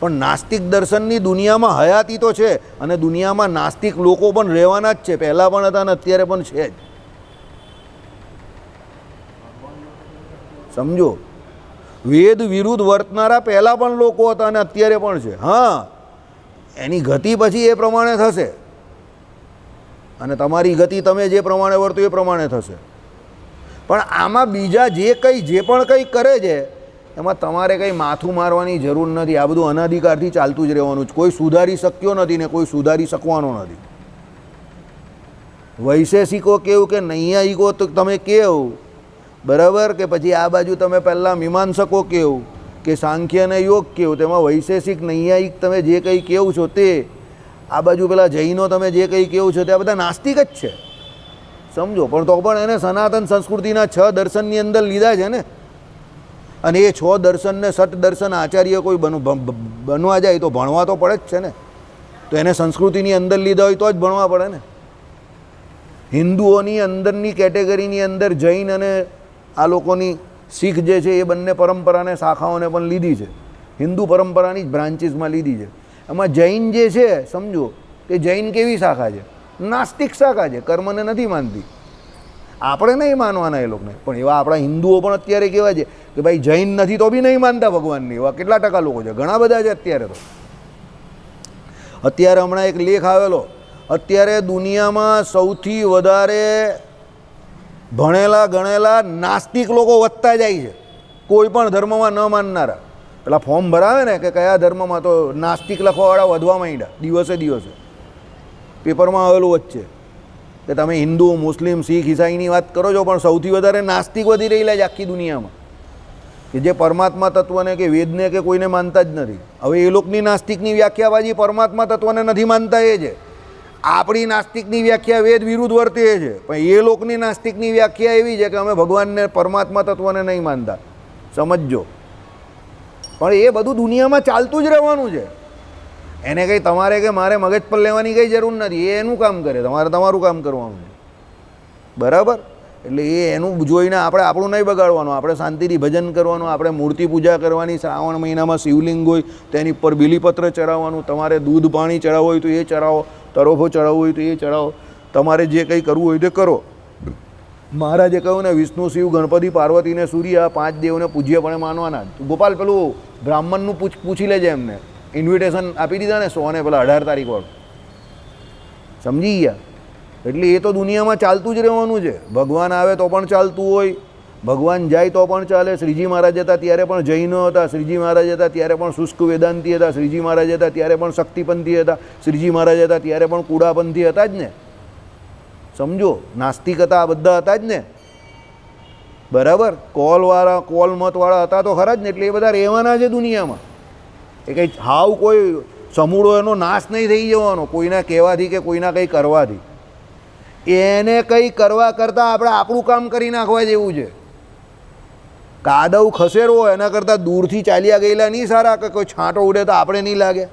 પણ નાસ્તિક દર્શનની દુનિયામાં હયાતી તો છે, અને દુનિયામાં નાસ્તિક લોકો પણ રહેવાના જ છે. પહેલાં પણ હતા અને અત્યારે પણ છે જ. સમજો, વેદ વિરુદ્ધ વર્તનારા પહેલાં પણ લોકો હતા અને અત્યારે પણ છે. હા, એની ગતિ પછી એ પ્રમાણે થશે અને તમારી ગતિ તમે જે પ્રમાણે વર્તો એ પ્રમાણે થશે. પણ આમાં બીજા જે પણ કંઈ કરે છે એમાં તમારે કંઈ માથું મારવાની જરૂર નથી. આ બધું અનાધિકારથી ચાલતું જ રહેવાનું છે. કોઈ સુધારી શક્યો નથી ને કોઈ સુધારી શકવાનો નથી. વૈશેષિકો કેવું કે નૈયાયિકો તો તમે કેવું બરાબર, કે પછી આ બાજુ તમે પહેલાં મીમાંસકો કેવું કે સાંખ્ય અને યોગ કેવું, તેમાં વૈશેષિક નૈયાયિક તમે જે કંઈ કેવું છો તે, આ બાજુ પેલા જૈનો તમે જે કંઈ કેવું છો તે આ બધા નાસ્તિક જ છે, સમજો. પણ તો પણ એને સનાતન સંસ્કૃતિના 6 દર્શનની અંદર લીધા છે ને, અને એ 6 દર્શનને સત દર્શન આચાર્ય કોઈ બનવા જાય તો ભણવા તો પડે જ છે ને. તો એને સંસ્કૃતિની અંદર લીધા હોય તો જ ભણવા પડે ને. હિન્દુઓની અંદરની કેટેગરીની અંદર જૈન અને આ લોકોની શીખ જે છે એ બંને પરંપરાને શાખાઓને પણ લીધી છે. હિન્દુ પરંપરાની જ બ્રાન્ચીસમાં લીધી છે. એમાં જૈન જે છે સમજો કે જૈન કેવી શાખા છે? નાસ્તિક શાખા છે, કર્મને નથી માનતી. આપણે નહીં માનવાના એ લોકોને, પણ એવા આપણા હિન્દુઓ પણ અત્યારે કેવા છે કે ભાઈ જૈન નથી તો બી નહીં માનતા ભગવાનની. એવા કેટલા ટકા લોકો છે? ઘણા બધા છે અત્યારે. તો અત્યારે હમણાં એક લેખ આવેલો, અત્યારે દુનિયામાં સૌથી વધારે ભણેલા ગણેલા નાસ્તિક લોકો વધતા જાય છે, કોઈ પણ ધર્મમાં ન માનનારા. પેલા ફોર્મ ભરાવે ને કે કયા ધર્મમાં, તો નાસ્તિક લખવાવાળા વધવા માંડ્યા દિવસે દિવસે. પેપરમાં આવેલું વચ્ચે કે તમે હિન્દુ મુસ્લિમ શીખ ઈસાઈની વાત કરો છો, પણ સૌથી વધારે નાસ્તિક વધી રહેલા છે આખી દુનિયામાં, કે જે પરમાત્મા તત્વને કે વેદને કે કોઈને માનતા જ નથી. હવે એ લોકોની નાસ્તિકની વ્યાખ્યાબાજી પરમાત્મા તત્વને નથી માનતા એ છે. આપણી નાસ્તિકની વ્યાખ્યા વેદ વિરુદ્ધ વર્તે છે, પણ એ લોકોની નાસ્તિકની વ્યાખ્યા એવી છે કે અમે ભગવાનને પરમાત્મા તત્વને નહીં માનતા. સમજજો. પણ એ બધું દુનિયામાં ચાલતું જ રહેવાનું છે. એને કંઈ તમારે કે મારે મગજ પર લેવાની કંઈ જરૂર નથી. એ એનું કામ કરે, તમારે તમારું કામ કરવાનું છે. બરાબર? એટલે એ એનું જોઈને આપણે આપણું નહીં બગાડવાનું. આપણે શાંતિથી ભજન કરવાનું, આપણે મૂર્તિ પૂજા કરવાની. શ્રાવણ મહિનામાં શિવલિંગ હોય તેની ઉપર બીલીપત્ર ચડાવવાનું. તમારે દૂધ પાણી ચડાવવું હોય તો એ ચડાવો, તરોફો ચડાવવો હોય તો એ ચડાવો. તમારે જે કંઈ કરવું હોય તે કરો. મહારાજે કહ્યું ને, વિષ્ણુ શિવ ગણપતિ પાર્વતીને સૂર્ય, આ 5 દેવને પૂજ્યપણે માનવાના. ગોપાલ પેલું બ્રાહ્મણનું પૂછી લેજે, એમને ઇન્વિટેશન આપી દીધા ને 100 ને પેલા 18 તારીખ વાળું. સમજી ગયા? એટલે એ તો દુનિયામાં ચાલતું જ રહેવાનું છે. ભગવાન આવે તો પણ ચાલતું હોય, ભગવાન જાય તો પણ ચાલે. શ્રીજી મહારાજ હતા ત્યારે પણ જૈનો હતા, શ્રીજી મહારાજ હતા ત્યારે પણ શુષ્ક વેદાંતી હતા, શ્રીજી મહારાજ હતા ત્યારે પણ શક્તિપંથી હતા, શ્રીજી મહારાજ હતા ત્યારે પણ કુડાપંથી હતા જ ને. સમજો, નાસ્તિક હતા, આ બધા હતા જ ને. બરાબર? કોલવાળા, કોલ મતવાળા હતા તો ખરા જ ને. એટલે એ બધા રહેવાના છે દુનિયામાં. એ કંઈ હાવ કોઈ સમૂળો એનો નાશ નહીં થઈ જવાનો કોઈના કહેવાથી કે કોઈના કંઈ કરવાથી. એને કંઈ કરવા કરતાં આપણે આપણું કામ કરી નાખવા જેવું છે. કાદવ ખસેડવો એના કરતાં દૂરથી ચાલ્યા ગયેલા નહીં સારા, કે કોઈ છાંટો ઉડે તો આપણે નહીં લાગે.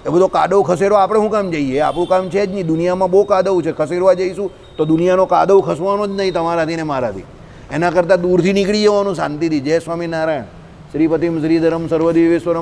એ બધો કાદવ ખસેડવા આપણે શું કામ જઈએ? આપણું કામ છે જ નહીં. દુનિયામાં બહુ કાદવ છે, ખસેડવા જઈશું તો દુનિયાનો કાદવ ખસવાનો જ નહીં તમારાથી ને મારાથી. એના કરતાં દૂરથી નીકળી જવાનું શાંતિથી. જય સ્વામિનારાયણ. શ્રીપતિમ શ્રીધરમ સર્વદેવેશ્વરમ